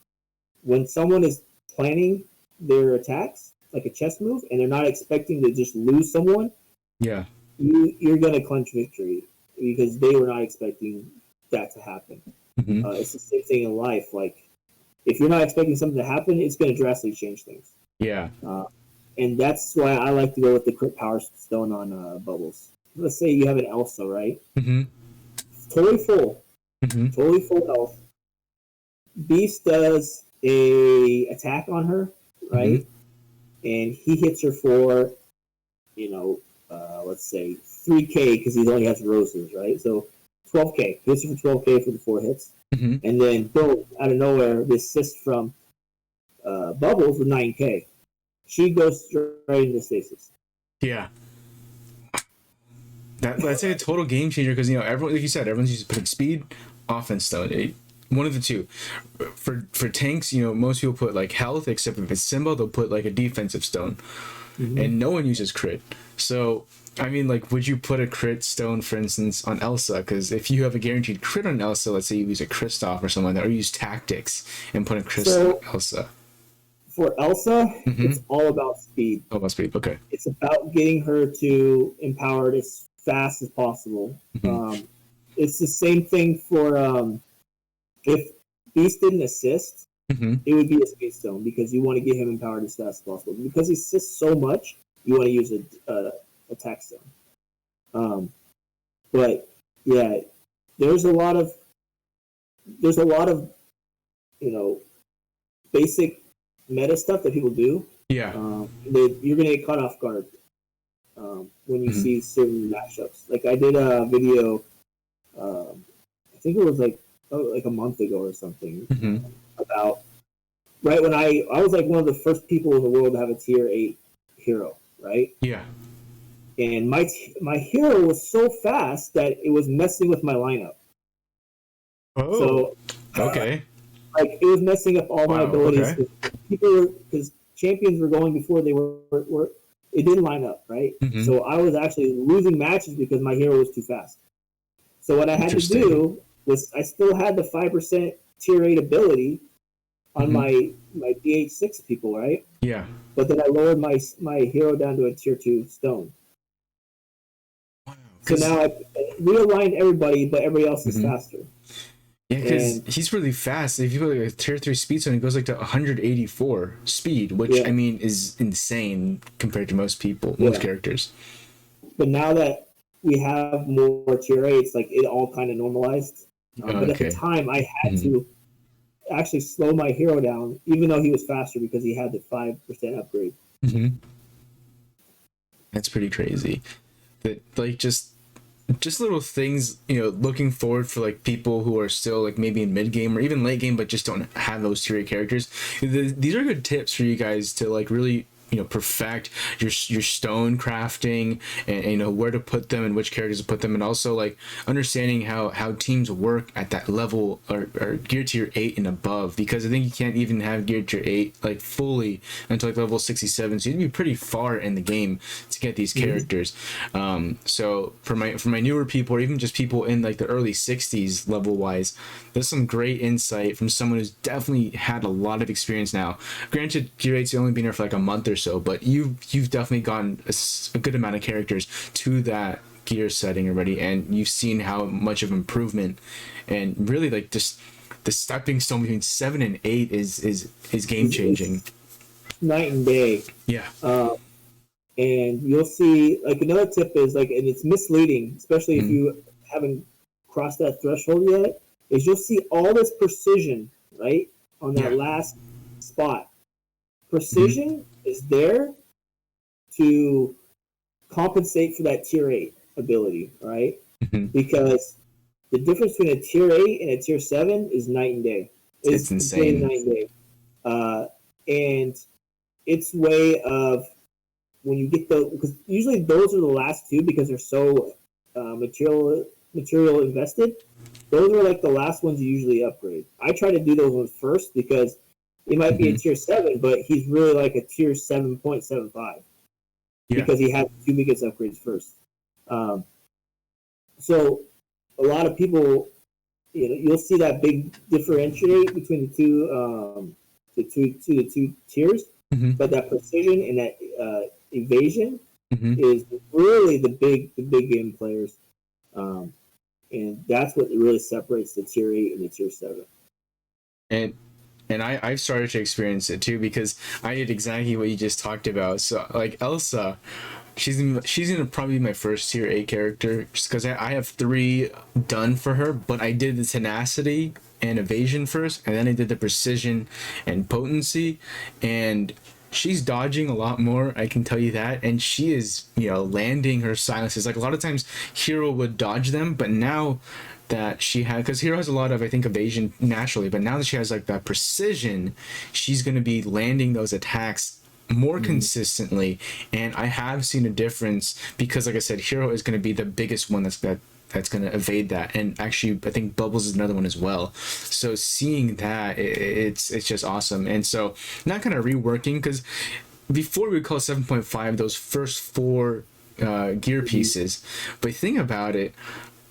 [SPEAKER 2] when someone is planning their attacks like a chess move, and they're not expecting to just lose someone,
[SPEAKER 1] Yeah.
[SPEAKER 2] you're gonna clinch victory because they were not expecting that to happen. It's the same thing in life. Like if you're not expecting something to happen, it's gonna drastically change things.
[SPEAKER 1] Yeah.
[SPEAKER 2] And that's why I like to go with the crit power stone on bubbles. Let's say you have an Elsa, right? Totally full, totally full health. Beast does a attack on her, right? And he hits her for, you know, let's say 3K because he only has roses, right? So 12K. Hits her for 12K for the 4 hits. And then, boom, out of nowhere, the assist from Bubbles with 9K. She goes straight into stasis.
[SPEAKER 1] Yeah. That's like a total game changer because, you know, everyone, like you said, everyone's used to putting speed, offense stone. One of the two. For tanks, you know, most people put like health, except if it's Simba, they'll put like a defensive stone. And no one uses crit. So, I mean, like, would you put a crit stone, for instance, on Elsa? Because if you have a guaranteed crit on Elsa, let's say you use a Kristoff or something like that, or use tactics and put a crit on Elsa.
[SPEAKER 2] For Elsa, it's all about speed.
[SPEAKER 1] All about speed, okay.
[SPEAKER 2] It's about getting her to empowered as fast as possible. It's the same thing for if Beast didn't assist, it would be a speed stone because you want to get him empowered as fast as possible. Because he assists so much, you want to use a attack stone. But yeah, there's a lot of you know basic meta stuff that people do.
[SPEAKER 1] Yeah.
[SPEAKER 2] You're gonna get caught off guard when you see certain matchups. Like I did a video, I think it was like a month ago or something, about right when I was like one of the first people in the world to have a tier 8 hero, right?
[SPEAKER 1] Yeah.
[SPEAKER 2] And my hero was so fast that it was messing with my lineup.
[SPEAKER 1] Oh.
[SPEAKER 2] So
[SPEAKER 1] okay.
[SPEAKER 2] Like it was messing up all my abilities.
[SPEAKER 1] Okay.
[SPEAKER 2] Because champions were going before they were it didn't line up, right? So I was actually losing matches because my hero was too fast. So what I had to do was I still had the 5% tier 8 ability on my DH6 people, right?
[SPEAKER 1] Yeah.
[SPEAKER 2] But then I lowered my hero down to a tier 2 stone. Wow. So now I realigned everybody, but everybody else is faster.
[SPEAKER 1] Yeah, because he's really fast. If you put like a tier 3 speed zone, it goes like to 184 speed, which I mean is insane compared to most people, most characters.
[SPEAKER 2] But now that we have more tier 8s, like it all kind of normalized. But at the time, I had to actually slow my hero down, even though he was faster because he had the 5% upgrade.
[SPEAKER 1] That's pretty crazy. That like just little things, you know, looking forward for like people who are still like maybe in mid game or even late game but just don't have those tier 8 characters. These are good tips for you guys to like really, you know, perfect your stone crafting and you know where to put them and which characters to put them, and also like understanding how teams work at that level or gear tier 8 and above, because I think you can't even have gear tier 8 like fully until like level 67, so you'd be pretty far in the game to get these characters. So for my newer people or even just people in like the early 60s level wise, there's some great insight from someone who's definitely had a lot of experience now. Granted, gear 8's only been here for like a month or so, but you've definitely gotten a good amount of characters to that gear setting already, and you've seen how much of improvement, and really like just the stepping stone between 7 and 8 is game changing.
[SPEAKER 2] Night and day.
[SPEAKER 1] Yeah.
[SPEAKER 2] And you'll see like another tip is like, and it's misleading, especially if you haven't crossed that threshold yet, is you'll see all this precision right on that last spot. Precision is there to compensate for that tier 8 ability, right? Because the difference between a tier 8 and a tier 7 is night and day. It's
[SPEAKER 1] It's
[SPEAKER 2] completely
[SPEAKER 1] insane.
[SPEAKER 2] night and day. And its way of when you get because usually those are the last two because they're so material invested. Those are like the last ones you usually upgrade. I try to do those ones first because it might be a
[SPEAKER 1] Hmm.
[SPEAKER 2] tier 7, but he's really like a tier 7.75
[SPEAKER 1] Yeah.
[SPEAKER 2] because he has the two biggest upgrades first. Um, so a lot of people, you'll see that big differentiate between the two tiers,
[SPEAKER 1] Hmm.
[SPEAKER 2] but that precision and that evasion
[SPEAKER 1] Hmm.
[SPEAKER 2] is really the big game players, um, and that's what really separates the tier 8 and the tier 7.
[SPEAKER 1] And I've started to experience it too because I did exactly what you just talked about. So like Elsa, she's gonna probably be my first tier 8 character just because I have three done for her, but I did the tenacity and evasion first, and then I did the precision and potency, and she's dodging a lot more, I can tell you that, and she is, landing her silences. Like a lot of times Hero would dodge them, but now that she had, because Hero has a lot of, I think, evasion naturally, but now that she has like that precision, she's going to be landing those attacks more
[SPEAKER 2] Mm-hmm.
[SPEAKER 1] consistently. And I have seen a difference because, like I said, Hero is going to be the biggest one that's going to evade that, and actually I think Bubbles is another one as well. So seeing that, it's just awesome. And so not kind of reworking, because before we call 7.5 those first four gear pieces, but think about it,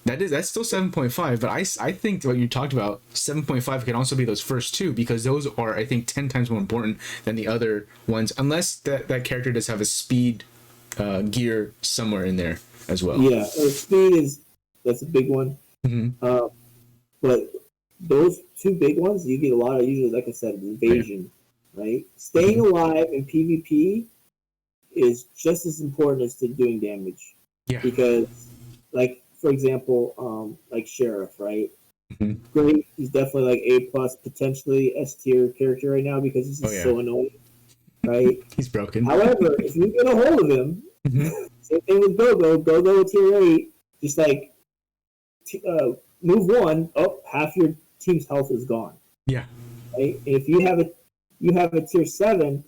[SPEAKER 1] that's still 7.5, but I think what you talked about, 7.5 can also be those first two, because those are, I think, 10 times more important than the other ones, unless that character does have a speed gear somewhere in there as well.
[SPEAKER 2] Yeah, speed that's a big one.
[SPEAKER 1] Hmm.
[SPEAKER 2] Uh, but those two big ones, you get a lot of usually, like I said,
[SPEAKER 1] Oh, yeah.
[SPEAKER 2] evasion, right? Staying
[SPEAKER 1] Hmm.
[SPEAKER 2] alive in PvP is just as important as to doing damage,
[SPEAKER 1] Yeah.
[SPEAKER 2] because, like for example, like Sheriff, right?
[SPEAKER 1] Hmm.
[SPEAKER 2] Great, he's definitely like A plus, potentially S tier character right now because he's
[SPEAKER 1] Oh,
[SPEAKER 2] just
[SPEAKER 1] yeah.
[SPEAKER 2] so annoying, right?
[SPEAKER 1] He's broken.
[SPEAKER 2] However, if you get a hold of him,
[SPEAKER 1] Hmm.
[SPEAKER 2] same thing with Gogo tier 8, just like move one, oh, half your team's health is gone,
[SPEAKER 1] Yeah.
[SPEAKER 2] right? And if you have a tier 7,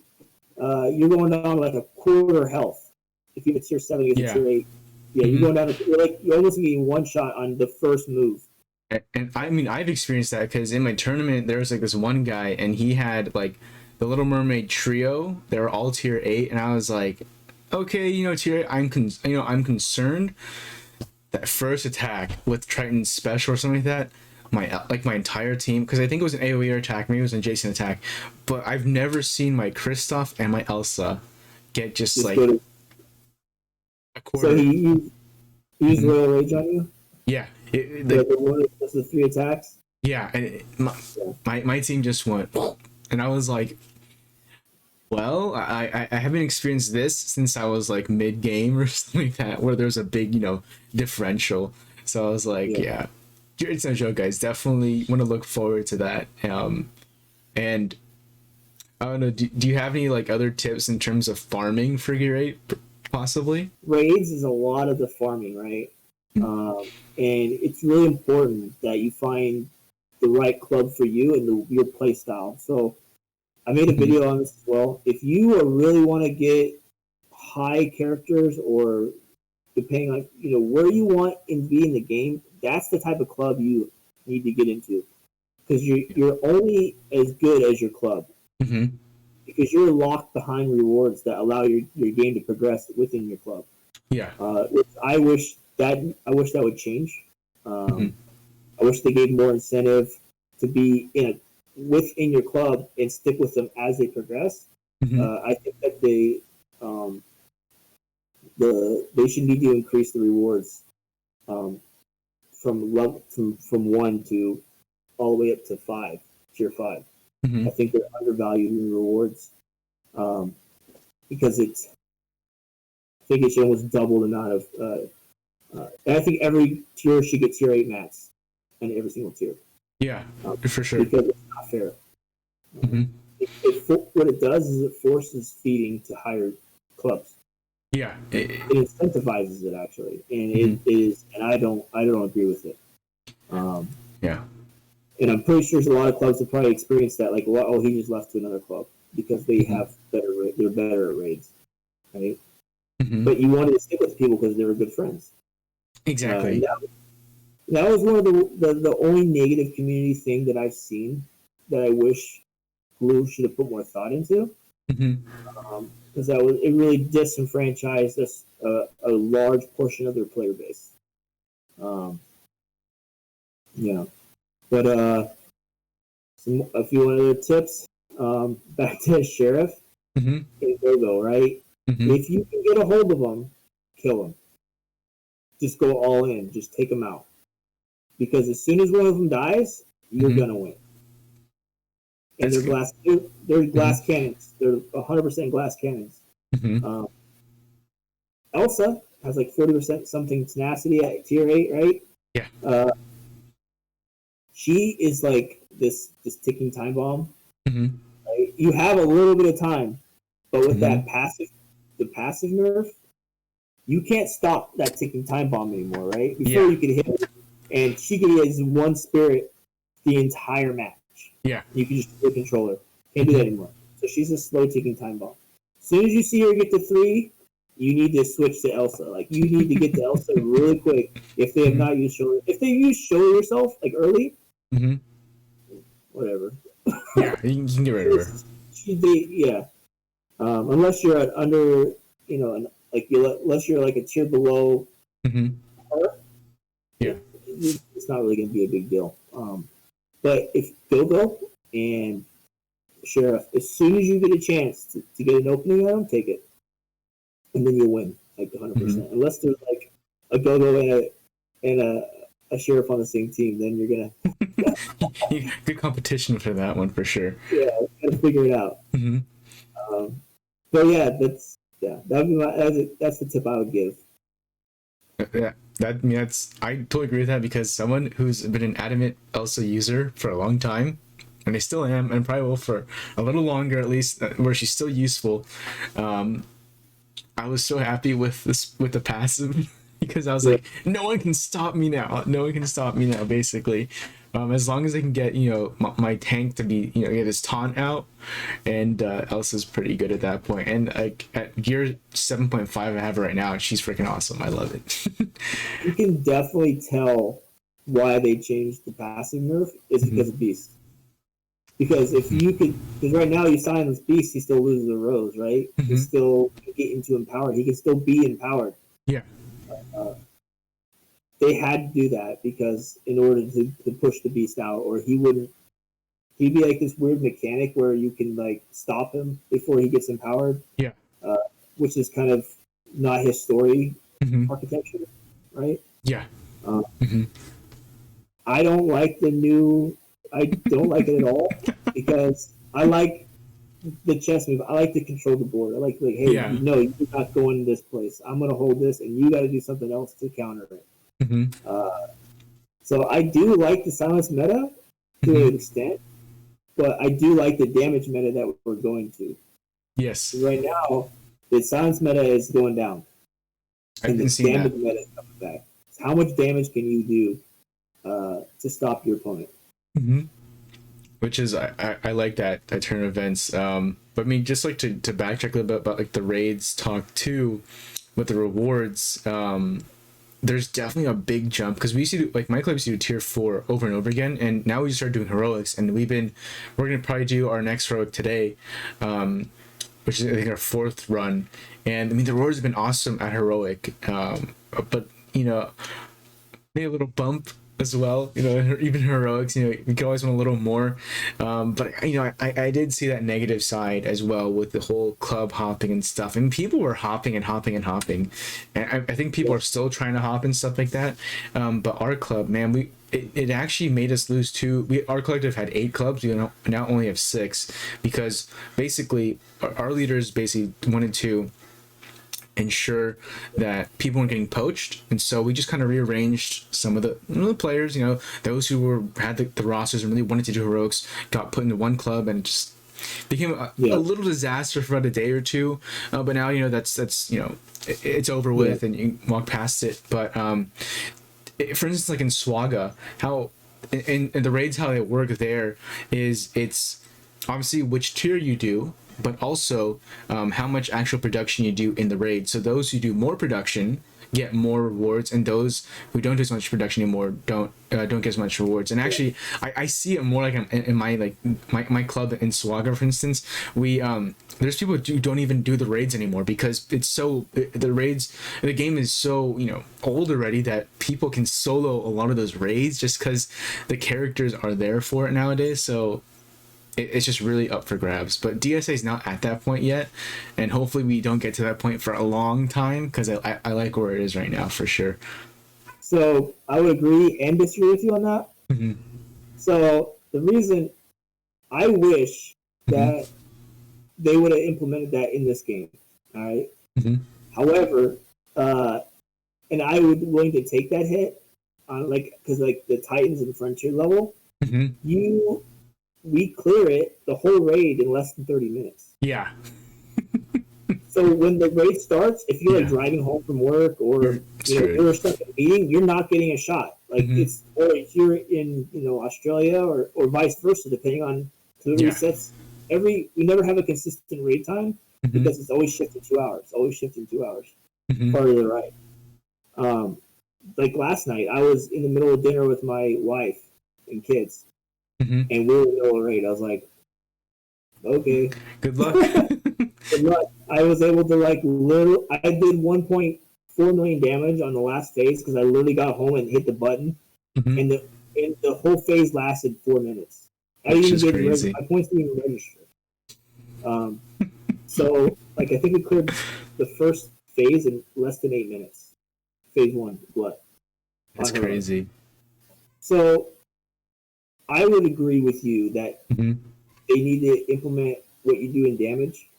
[SPEAKER 2] you're going down like a quarter health. If you have a tier 7 against a
[SPEAKER 1] Yeah.
[SPEAKER 2] tier 8, yeah, you're
[SPEAKER 1] Hmm.
[SPEAKER 2] going down. You're almost getting one shot on the first move.
[SPEAKER 1] And I mean, I've experienced that because in my tournament there was like this one guy, and he had like the Little Mermaid trio. They were all tier 8, and I was like, okay, tier 8, I'm concerned that first attack with Triton's special or something like that, my entire team, because I think it was an AoE attack, maybe it was an adjacent attack, but I've never seen my Kristoff and my Elsa get just
[SPEAKER 2] Just go
[SPEAKER 1] like
[SPEAKER 2] to.
[SPEAKER 1] a
[SPEAKER 2] So
[SPEAKER 1] quarter.
[SPEAKER 2] he used
[SPEAKER 1] Hmm.
[SPEAKER 2] Royal Rage on you.
[SPEAKER 1] Yeah,
[SPEAKER 2] The one that's the three attacks.
[SPEAKER 1] yeah, and
[SPEAKER 2] Yeah.
[SPEAKER 1] my team just went, and I was like, well, I haven't experienced this since I was like mid game or something like that, where there's a big, differential. So I was like,
[SPEAKER 2] Yeah.
[SPEAKER 1] yeah, it's no joke, guys. Definitely want to look forward to that. And I don't know, do you have any like other tips in terms of farming for Gear 8, possibly?
[SPEAKER 2] Raids is a lot of the farming, right? And it's really important that you find the right club for you and your play style. So I made a
[SPEAKER 1] Mm-hmm.
[SPEAKER 2] video on this as well. If you really want to get high characters, or depending on where you want to be in the game, that's the type of club you need to get into, because you're only as good as your club,
[SPEAKER 1] Mm-hmm.
[SPEAKER 2] because you're locked behind rewards that allow your game to progress within your club.
[SPEAKER 1] Yeah.
[SPEAKER 2] Which I wish that would change.
[SPEAKER 1] Mm-hmm.
[SPEAKER 2] Um, I wish they gave more incentive to be within your club and stick with them as they progress.
[SPEAKER 1] Mm-hmm.
[SPEAKER 2] I think that um, they should need to increase the rewards, um, from 1 to all the way up to 5, tier 5.
[SPEAKER 1] Mm-hmm.
[SPEAKER 2] I think they're undervalued in rewards, um, because I think it should almost double the amount of. And I think every tier should get tier 8 mats, and every single tier,
[SPEAKER 1] Yeah,
[SPEAKER 2] um,
[SPEAKER 1] for sure.
[SPEAKER 2] because it's not fair. Um,
[SPEAKER 1] Mm-hmm.
[SPEAKER 2] what it does is it forces feeding to higher clubs.
[SPEAKER 1] Yeah.
[SPEAKER 2] It incentivizes it actually, and
[SPEAKER 1] Mhm.
[SPEAKER 2] it is, and I don't agree with it. Um,
[SPEAKER 1] Yeah.
[SPEAKER 2] And I'm pretty sure there's a lot of clubs that probably experience that, like, well, oh, he just left to another club because they
[SPEAKER 1] Mm-hmm.
[SPEAKER 2] have they're better at raids, right?
[SPEAKER 1] Mm-hmm.
[SPEAKER 2] But you wanted to stick with people because they were good friends.
[SPEAKER 1] Exactly.
[SPEAKER 2] That was one of the only negative community thing that I've seen that I wish Blue should have put more thought into.
[SPEAKER 1] Mm-hmm.
[SPEAKER 2] Because it really disenfranchised a large portion of their player base. Um, yeah, but a few other tips. Back to Sheriff
[SPEAKER 1] Mm-hmm.
[SPEAKER 2] and Gogo, right?
[SPEAKER 1] Mm-hmm.
[SPEAKER 2] If you can get a hold of them, kill them. Just go all in. Just take them out. Because as soon as one of them dies, you're
[SPEAKER 1] Mm-hmm.
[SPEAKER 2] gonna win. And
[SPEAKER 1] That's good.
[SPEAKER 2] they're
[SPEAKER 1] Mm-hmm.
[SPEAKER 2] glass cannons. They're 100% glass cannons.
[SPEAKER 1] Mm-hmm.
[SPEAKER 2] Um, Elsa has like 40% something tenacity at tier 8, right?
[SPEAKER 1] Yeah.
[SPEAKER 2] Uh, she is like this ticking time bomb.
[SPEAKER 1] Mm-hmm.
[SPEAKER 2] Right? You have a little bit of time, but with
[SPEAKER 1] Mm-hmm.
[SPEAKER 2] the passive nerf, you can't stop that ticking time bomb anymore, right? Before
[SPEAKER 1] Yeah.
[SPEAKER 2] you could hit her, and she could use one spirit the entire match.
[SPEAKER 1] Yeah.
[SPEAKER 2] You can just split controller. Can't do that
[SPEAKER 1] Mm-hmm.
[SPEAKER 2] anymore. So she's a slow ticking time bomb. As soon as you see her get to 3, you need to switch to Elsa. Like, you need to get to Elsa really quick if they have
[SPEAKER 1] Mm-hmm.
[SPEAKER 2] not used show. If they use show yourself like early,
[SPEAKER 1] Mm-hmm.
[SPEAKER 2] whatever.
[SPEAKER 1] Yeah, you can get rid of her.
[SPEAKER 2] Yeah. Unless you're at under, unless you're like a tier below
[SPEAKER 1] Mm-hmm.
[SPEAKER 2] her,
[SPEAKER 1] Yeah.
[SPEAKER 2] it's not really going to be a big deal. But if Gogo and Sheriff, as soon as you get a chance to get an opening on them, take it, and then you'll win like 100%.
[SPEAKER 1] Mm-hmm.
[SPEAKER 2] Unless there's like a Gogo and a Sheriff on the same team, then you're gonna
[SPEAKER 1] Good competition for that one for sure.
[SPEAKER 2] gotta figure it out.
[SPEAKER 1] Mm-hmm.
[SPEAKER 2] But yeah, that'd be that's the tip I would give.
[SPEAKER 1] Yeah, I totally agree with that because someone who's been an adamant Elsa user for a long time, and I still am, and probably will for a little longer at least, where she's still useful. I was so happy with the passive because I was like, no one can stop me now. No one can stop me now. Basically, as long as I can get my tank to be get his taunt out, and Elsa's pretty good at that point. And like at gear 7.5, I have her right now. And she's freaking awesome. I love it.
[SPEAKER 2] You can definitely tell why they changed the passive nerf is because of Beast. Because because right now you silence Beast, he still loses a rose, right? He still get into empowered. He can still be empowered.
[SPEAKER 1] Yeah.
[SPEAKER 2] They had to do that because in order to push the Beast out, or he'd be like this weird mechanic where you can like stop him before he gets empowered.
[SPEAKER 1] Yeah.
[SPEAKER 2] Which is kind of not his story architecture, right?
[SPEAKER 1] Yeah.
[SPEAKER 2] I don't like I don't like it at all because I like the chess move. I like to control the board. I like hey, no, you're not going in this place. I'm going to hold this, and you got to do something else to counter it. So I do like the silence meta to an extent, but I do like the damage meta that we're going to.
[SPEAKER 1] Yes.
[SPEAKER 2] Right now, the silence meta is going down, and the damage meta is coming back. So how much damage can you do to stop your opponent?
[SPEAKER 1] Which is I like that turn of events. But I mean, just like to backtrack a little bit about like the raids talk too, with the rewards. There's definitely a big jump because we used to do like my club used to do tier 4 over and over again, and now we just started doing heroics, and we're gonna probably do our next heroic today, which is I think our 4th run. And I mean the rewards have been awesome at heroic, but maybe a little bump as well, even heroics, you could always want a little more, but I did see that negative side as well with the whole club hopping and stuff, and people were hopping and hopping and hopping, and I think people are still trying to hop and stuff like that, but our club, man, it actually made us lose our collective had 8 clubs. We now only have 6 because basically our leaders basically wanted to ensure that people weren't getting poached, and so we just kind of rearranged some of the players, those who had the rosters and really wanted to do heroics got put into one club, and it just became a little disaster for about a day or two, but now that's it's over with and you walk past it. But for instance, like in Swaga, how and the raids, how they work there is it's obviously which tier you do, but also how much actual production you do in the raid. So those who do more production get more rewards, and those who don't do as much production anymore don't get as much rewards. And actually, I see it more like in my like my club in Swaga, for instance. We there's people who don't even do the raids anymore because it's so the game is so old already that people can solo a lot of those raids just because the characters are there for it nowadays. So it's just really up for grabs. But DSA is not at that point yet, and hopefully we don't get to that point for a long time because I like where it is right now for sure.
[SPEAKER 2] So I would agree and disagree with you on that.
[SPEAKER 1] Mm-hmm.
[SPEAKER 2] So the reason I wish that they would have implemented that in this game, all right?
[SPEAKER 1] Mm-hmm.
[SPEAKER 2] However, and I would be willing to take that hit on because the Titans and Frontier level, we clear it the whole raid in less than 30 minutes.
[SPEAKER 1] Yeah.
[SPEAKER 2] So when the raid starts, if you're driving home from work or you're stuck at a meeting, you're not getting a shot. Like or if you're in Australia or vice versa, depending on the resets. We never have a consistent raid time because it's always shifting 2 hours. Part of the ride. Like last night, I was in the middle of dinner with my wife and kids, and we were in the middle of raid. I was like, okay,
[SPEAKER 1] good luck.
[SPEAKER 2] Good luck. I was able to I did 1.4 million damage on the last phase because I literally got home and hit the button, and the whole phase lasted 4 minutes. I didn't even
[SPEAKER 1] crazy.
[SPEAKER 2] My points didn't even register. So I think we cleared the first phase in less than 8 minutes. Phase 1, blood.
[SPEAKER 1] That's crazy.
[SPEAKER 2] So I would agree with you that they need to implement what you do in damage.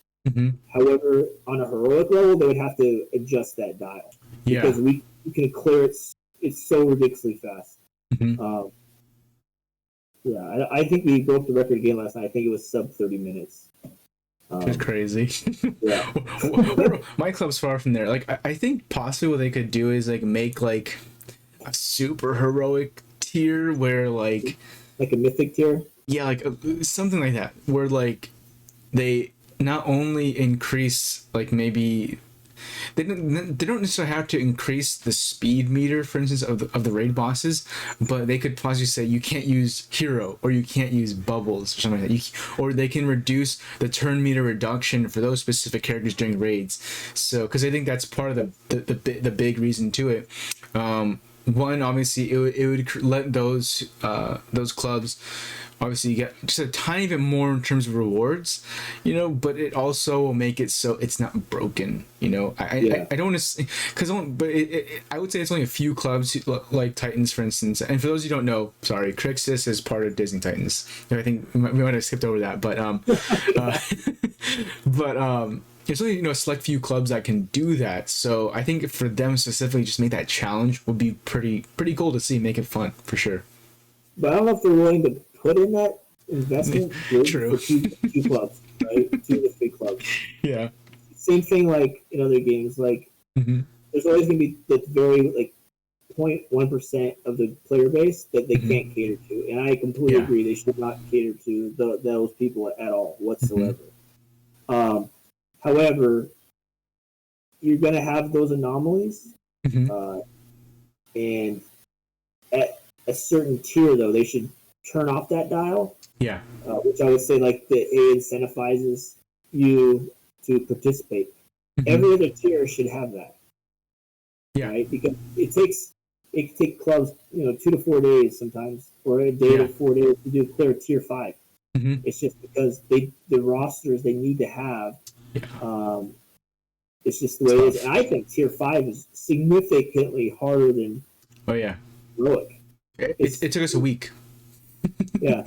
[SPEAKER 2] However, on a heroic level, they would have to adjust that dial because we can clear it. It's so ridiculously fast. I think we broke the record again last night. I think it was sub 30 minutes.
[SPEAKER 1] It's crazy.
[SPEAKER 2] Yeah.
[SPEAKER 1] My club's far from there. I think possibly what they could do is make a super heroic tier where like
[SPEAKER 2] a mythic tier.
[SPEAKER 1] Yeah, something like that where they not only increase maybe they don't necessarily have to increase the speed meter, for instance, of the raid bosses, but they could possibly say you can't use hero or you can't use bubbles or something like that. Or they can reduce the turn meter reduction for those specific characters during raids. So, because I think that's part of the big reason to it. One, obviously, it would let those clubs obviously get just a tiny bit more in terms of rewards, but it also will make it so it's not broken. I don't want to, I would say it's only a few clubs like Titans, for instance. And for those who don't know, sorry, Kricxus is part of Disney Titans. I think we might have skipped over that, but there's only a select few clubs that can do that. So I think for them specifically, just make that challenge would be pretty cool to see. Make it fun for sure.
[SPEAKER 2] But I don't know if they're willing to put in that investment
[SPEAKER 1] True.
[SPEAKER 2] for two clubs, right? 2 to 3 clubs.
[SPEAKER 1] Yeah.
[SPEAKER 2] Same thing in other games. There's always going to be that very 0.1% of the player base that they can't cater to, and I completely agree. They should not cater to those people at all whatsoever. However, you're going to have those anomalies, and at a certain tier, though, they should turn off that dial.
[SPEAKER 1] Yeah.
[SPEAKER 2] Which I would say it incentivizes you to participate. Every other tier should have that.
[SPEAKER 1] Yeah.
[SPEAKER 2] Right? Because it takes clubs 2 to 4 days sometimes, or a day to 4 days to do clear tier 5. It's just because the rosters they need to have. It's just the way it is. And I think tier 5 is significantly harder than heroic.
[SPEAKER 1] It took us a week.
[SPEAKER 2] Yeah.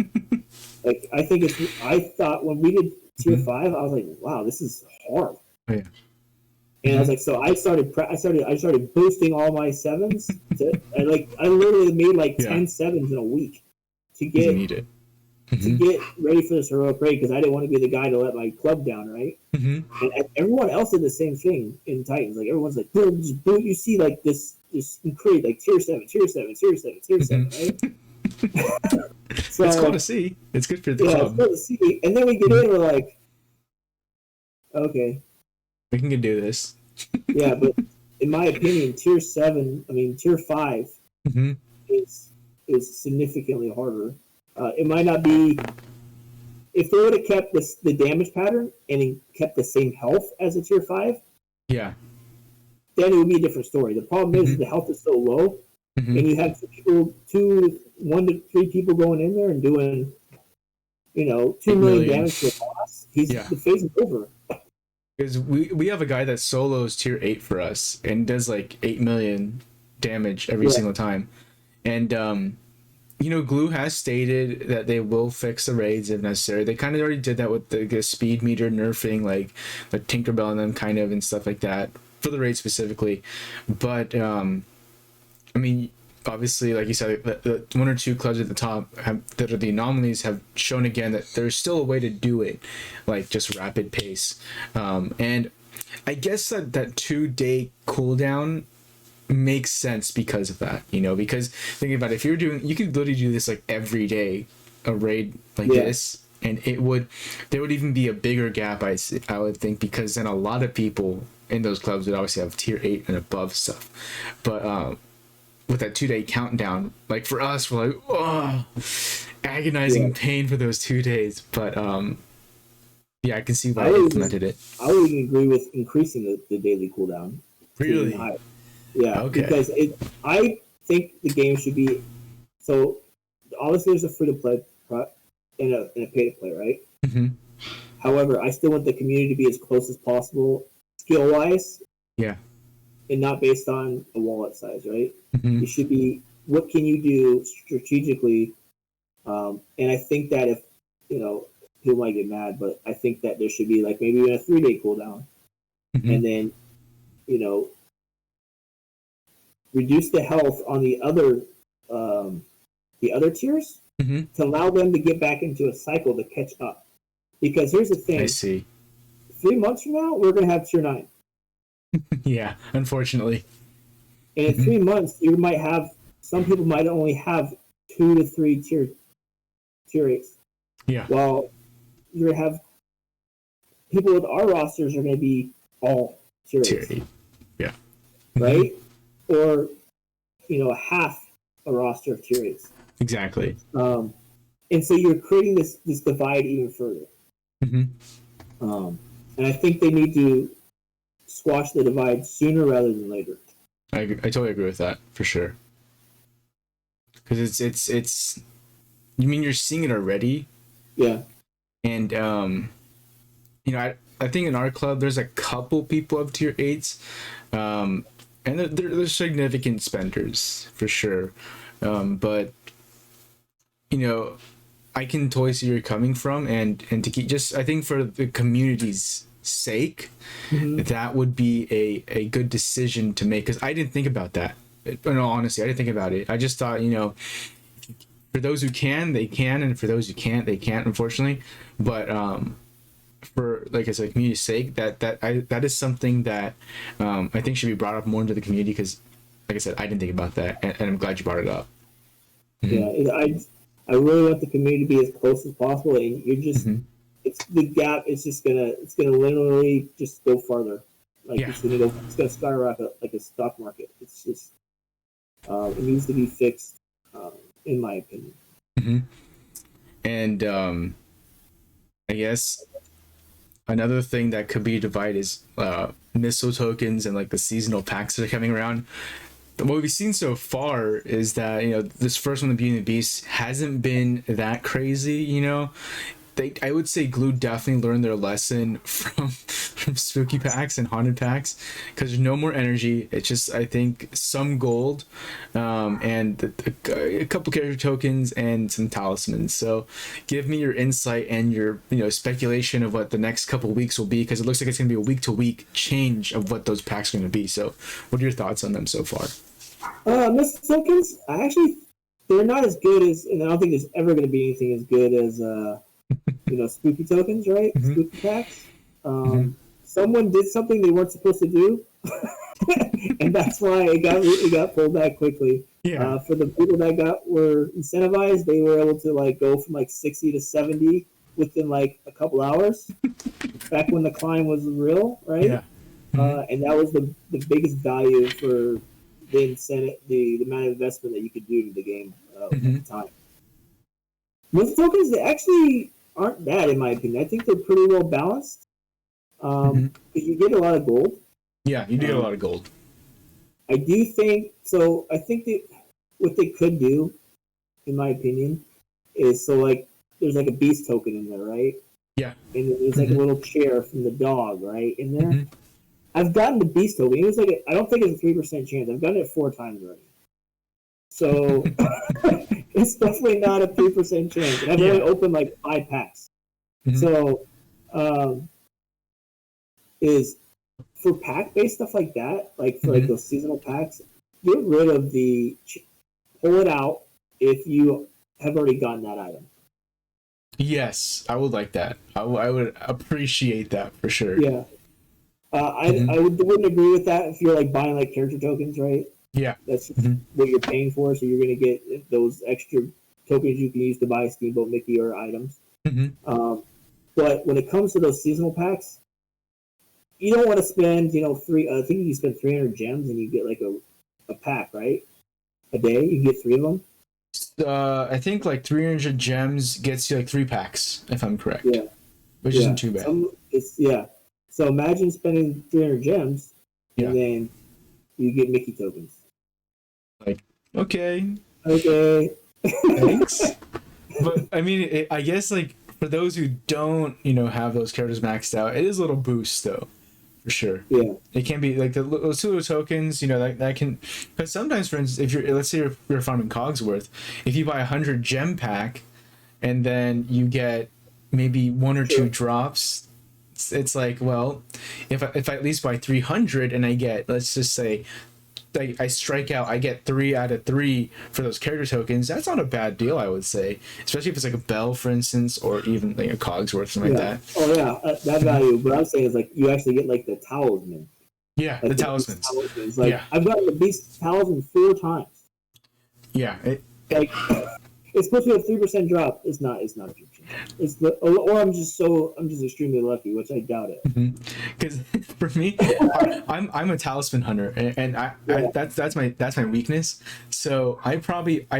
[SPEAKER 2] I thought when we did tier 5, I was like, wow, this is hard.
[SPEAKER 1] Oh, yeah.
[SPEAKER 2] And I was like, so I started boosting all my 7s. I literally made 10 7s in a week to get ready for this heroic raid because I didn't want to be the guy to let my club down, right? And everyone else did the same thing in Titans. Everyone's like, boom, you see this increase tier 7, tier 7, tier 7, tier 7, right? So
[SPEAKER 1] It's cool to see. It's good for the
[SPEAKER 2] yeah, it's
[SPEAKER 1] club.
[SPEAKER 2] cool to see. And then we get in, we're like, okay,
[SPEAKER 1] We can do this.
[SPEAKER 2] yeah, but in my opinion, tier 5
[SPEAKER 1] Hmm.
[SPEAKER 2] is significantly harder. It might not be if they would have kept the damage pattern and kept the same health as a tier 5,
[SPEAKER 1] Yeah.
[SPEAKER 2] then it would be a different story. The problem is
[SPEAKER 1] Hmm.
[SPEAKER 2] the health is so low,
[SPEAKER 1] Hmm.
[SPEAKER 2] and you have one to three people going in there and doing,
[SPEAKER 1] 8
[SPEAKER 2] 2 million
[SPEAKER 1] million.
[SPEAKER 2] damage to a boss.
[SPEAKER 1] Yeah.
[SPEAKER 2] The phase is over.
[SPEAKER 1] Because we have a guy that solos tier 8 for us and does like 8 million damage every
[SPEAKER 2] Yeah,
[SPEAKER 1] single time. And Glue has stated that they will fix the raids if necessary. They kind of already did that with the speed meter nerfing, like Tinkerbell and them kind of and stuff like that for the raid specifically. But I mean, obviously, like you said, the one or two clubs at the top that are the anomalies have shown again that there's still a way to do it, like just rapid pace. And I guess that 2 day cooldown makes sense because of that, because thinking about it, if you're doing, you could literally do this like every day, a raid like
[SPEAKER 2] yeah,
[SPEAKER 1] this, and there would even be a bigger gap, I would think, because then a lot of people in those clubs would obviously have tier 8 and above stuff. But with that 2 day countdown, like for us, we're like, oh,
[SPEAKER 2] yeah.
[SPEAKER 1] agonizing pain for those 2 days. But yeah, I can see why
[SPEAKER 2] I
[SPEAKER 1] they
[SPEAKER 2] would even,
[SPEAKER 1] implemented it.
[SPEAKER 2] I would even agree with increasing the daily cooldown to even
[SPEAKER 1] Really?
[SPEAKER 2] higher. Yeah,
[SPEAKER 1] Okay.
[SPEAKER 2] because I think the game should be so. Obviously, there's a free to play and a pay to play, right?
[SPEAKER 1] Hmm.
[SPEAKER 2] However, I still want the community to be as close as possible, skill wise,
[SPEAKER 1] Yeah.
[SPEAKER 2] and not based on a wallet size, right?
[SPEAKER 1] Hmm.
[SPEAKER 2] It should be what can you do strategically, and I think that if people might get mad, but I think that there should be like maybe even a 3 day cooldown,
[SPEAKER 1] Hmm.
[SPEAKER 2] and then you know reduce the health on the other tiers
[SPEAKER 1] Hmm.
[SPEAKER 2] to allow them to get back into a cycle to catch up. Because here's the
[SPEAKER 1] I
[SPEAKER 2] thing:
[SPEAKER 1] see.
[SPEAKER 2] 3 months from now, we're gonna have tier 9,
[SPEAKER 1] Yeah, unfortunately.
[SPEAKER 2] and in
[SPEAKER 1] Hmm.
[SPEAKER 2] 3 months, you might have some people might only have 2 to 3 tier 8s.
[SPEAKER 1] Yeah.
[SPEAKER 2] While you're gonna have people with our rosters are gonna be all tier
[SPEAKER 1] Tier
[SPEAKER 2] 8s,
[SPEAKER 1] 8. Yeah. Hmm.
[SPEAKER 2] right? Or half a roster of tier 8s.
[SPEAKER 1] Exactly.
[SPEAKER 2] Um, and so you're creating this divide even further.
[SPEAKER 1] Hmm.
[SPEAKER 2] Um, and I think they need to squash the divide sooner rather than later.
[SPEAKER 1] I totally agree with that for sure. Because it's. You mean you're seeing it already,
[SPEAKER 2] Yeah,
[SPEAKER 1] and I think in our club there's a couple people of tier 8s, and they're significant spenders for sure, but you know I can totally see where you're coming from, and to keep just I think for the community's sake,
[SPEAKER 2] mm-hmm.
[SPEAKER 1] that would be a good decision to make because I didn't think about that. In all honesty, I didn't think about it. I just thought, for those who can, they can, and for those who can't, they can't. Unfortunately, but for like I said, community's sake, that is something that I think should be brought up more into the community because, like I said, I didn't think about that, and I'm glad you brought it up. Hmm.
[SPEAKER 2] Yeah. I really want the community to be as close as possible, and you're just
[SPEAKER 1] Hmm.
[SPEAKER 2] it's the gap. It's gonna literally just go farther. Like
[SPEAKER 1] Yeah.
[SPEAKER 2] it's gonna skyrocket like a stock market. It's just it needs to be fixed, in my opinion.
[SPEAKER 1] Hmm. And I guess another thing that could be divided is missile tokens and like the seasonal packs that are coming around. What we've seen so far is that this first one, the Beauty and the Beast, hasn't been that crazy. I would say Glue definitely learned their lesson from spooky packs and haunted packs because there's no more energy. It's just I think some gold, and a couple character tokens and some talismans. So, give me your insight and your speculation of what the next couple weeks will be because it looks like it's going to be a week to week change of what those packs are going to be. So, what are your thoughts on them so far?
[SPEAKER 2] Missile tokens, they're not as good as, and I don't think there's ever going to be anything as good as spooky tokens, right?
[SPEAKER 1] Hmm.
[SPEAKER 2] Spooky packs.
[SPEAKER 1] Hmm.
[SPEAKER 2] Someone did something they weren't supposed to do, and that's why it got pulled back quickly.
[SPEAKER 1] Yeah.
[SPEAKER 2] For the people that were incentivized, they were able to like go from like 60 to 70 within like a couple hours. Back when the climb was real, right?
[SPEAKER 1] Yeah. Hmm.
[SPEAKER 2] And that was the biggest value for the incentive, the amount of investment that you could do to the game at
[SPEAKER 1] Hmm.
[SPEAKER 2] the time. Most tokens, they actually aren't bad in my opinion. I think they're pretty well balanced.
[SPEAKER 1] Hmm.
[SPEAKER 2] Because you get a lot of gold.
[SPEAKER 1] Yeah, you do get a
[SPEAKER 2] Um,
[SPEAKER 1] lot of gold.
[SPEAKER 2] I do think so. I think that what they could do, in my opinion, is so like there's like a beast token in there, right?
[SPEAKER 1] Yeah.
[SPEAKER 2] And then there's like a
[SPEAKER 1] Hmm.
[SPEAKER 2] little chair from the dog, right, in there.
[SPEAKER 1] Hmm.
[SPEAKER 2] I've gotten the beast token. It was like I don't think it's a 3% chance. I've gotten it 4 times already. So it's definitely not a 3% chance. And I've only
[SPEAKER 1] Yeah.
[SPEAKER 2] opened like 5 packs.
[SPEAKER 1] Hmm.
[SPEAKER 2] So um, is for pack based stuff like that, like for like
[SPEAKER 1] Hmm.
[SPEAKER 2] those seasonal packs, get rid of pull it out if you have already gotten that item.
[SPEAKER 1] Yes, I would like that. I would appreciate that for sure.
[SPEAKER 2] Yeah.
[SPEAKER 1] Hmm.
[SPEAKER 2] Wouldn't agree with that if you're like buying like character tokens, right?
[SPEAKER 1] Yeah.
[SPEAKER 2] That's just
[SPEAKER 1] Hmm.
[SPEAKER 2] what you're paying for, so you're gonna get those extra tokens you can use to buy Steamboat Mickey or items.
[SPEAKER 1] Hmm.
[SPEAKER 2] But when it comes to those seasonal packs, you don't want to spend, three. I think you spend 300 gems and you get like a pack, right? A day, you get 3 of them.
[SPEAKER 1] I think like 300 gems gets you like 3 packs, if I'm correct,
[SPEAKER 2] Yeah,
[SPEAKER 1] which isn't
[SPEAKER 2] yeah.
[SPEAKER 1] too bad.
[SPEAKER 2] So imagine spending 300 gems
[SPEAKER 1] Yeah.
[SPEAKER 2] and then you get Mickey tokens.
[SPEAKER 1] Like, okay,
[SPEAKER 2] Okay.
[SPEAKER 1] thanks. But I mean, I guess like for those who don't, have those characters maxed out, it is a little boost though, for sure.
[SPEAKER 2] Yeah.
[SPEAKER 1] It can be like those two tokens, that can, because sometimes, for instance, if let's say you're farming Cogsworth, if you buy 100 gem pack, and then you get maybe one or two
[SPEAKER 2] Sure.
[SPEAKER 1] drops, it's like, well, if I at least buy 300 and I get, let's just say, like I strike out, I get 3 out of 3 for those character tokens. That's not a bad deal, I would say, especially if it's like a Bell, for instance, or even like a Cogsworth, something like
[SPEAKER 2] Yeah.
[SPEAKER 1] that.
[SPEAKER 2] Oh yeah, that value. What I'm saying is like you actually get like the talisman,
[SPEAKER 1] Yeah, the
[SPEAKER 2] like the beast
[SPEAKER 1] talismans.
[SPEAKER 2] talismans. Like
[SPEAKER 1] Yeah,
[SPEAKER 2] I've gotten the beast talisman 4 times.
[SPEAKER 1] yeah.
[SPEAKER 2] Like it's supposed to be a 3% drop. It's not. It's not a 3%. It's the or I'm just extremely lucky, which I doubt it.
[SPEAKER 1] Because for me, I'm a talisman hunter, and I
[SPEAKER 2] Yeah.
[SPEAKER 1] that's my weakness. So I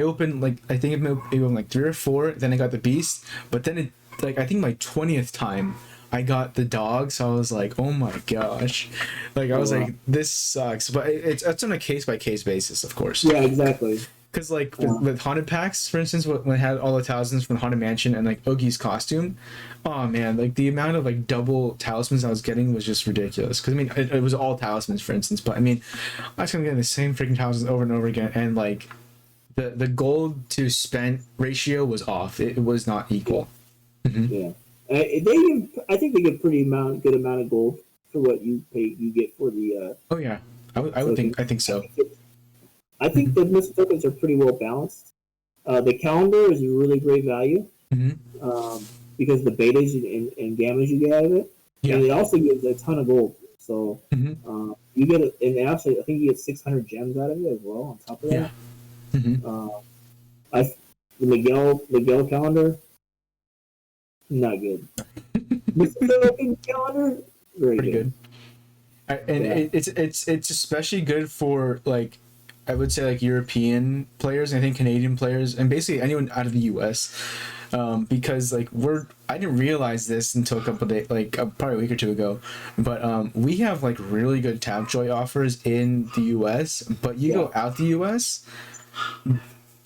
[SPEAKER 1] opened like, I think it opened like 3 or 4. Then I got the beast, but then it, like, I think my 20th time I got the dog. So I was like, oh my gosh, like I
[SPEAKER 2] Oh
[SPEAKER 1] was
[SPEAKER 2] wow.
[SPEAKER 1] like, this sucks. But it's on a case by case basis, of course.
[SPEAKER 2] Yeah. Exactly.
[SPEAKER 1] Because like with,
[SPEAKER 2] Uh,
[SPEAKER 1] with haunted packs, for instance, when I had all the talismans from the haunted mansion and like Oogie's costume, oh man, like the amount of like double talismans I was getting was just ridiculous. Because I mean, it was all talismans, for instance, but I mean, I was gonna get the same freaking talismans over and over again, and like the gold to spent ratio was off. It was not
[SPEAKER 2] yeah.
[SPEAKER 1] equal. Hmm.
[SPEAKER 2] Yeah. I think they give good amount of gold for what you get for the
[SPEAKER 1] Oh yeah, I would
[SPEAKER 2] token.
[SPEAKER 1] think
[SPEAKER 2] I
[SPEAKER 1] so.
[SPEAKER 2] think it, I think
[SPEAKER 1] Hmm.
[SPEAKER 2] the missile tokens are pretty well balanced. The calendar is a really great value
[SPEAKER 1] Hmm.
[SPEAKER 2] because the betas and gammas you get out of it,
[SPEAKER 1] Yeah.
[SPEAKER 2] and it also gives a ton of gold. So
[SPEAKER 1] Hmm.
[SPEAKER 2] you get it, and actually I think you get 600 gems out of it as well. On top of
[SPEAKER 1] Yeah.
[SPEAKER 2] that,
[SPEAKER 1] Hmm.
[SPEAKER 2] uh, I the Miguel calendar not good. Missile token calendar very
[SPEAKER 1] Pretty
[SPEAKER 2] good.
[SPEAKER 1] good. And
[SPEAKER 2] Yeah,
[SPEAKER 1] it's especially good for like, I would say like European players, and I think Canadian players, and basically anyone out of the U.S. Because like I didn't realize this until a couple of days, like probably a week or two ago, but we have like really good Tapjoy offers in the U.S. But you
[SPEAKER 2] yeah,
[SPEAKER 1] go out the U.S.,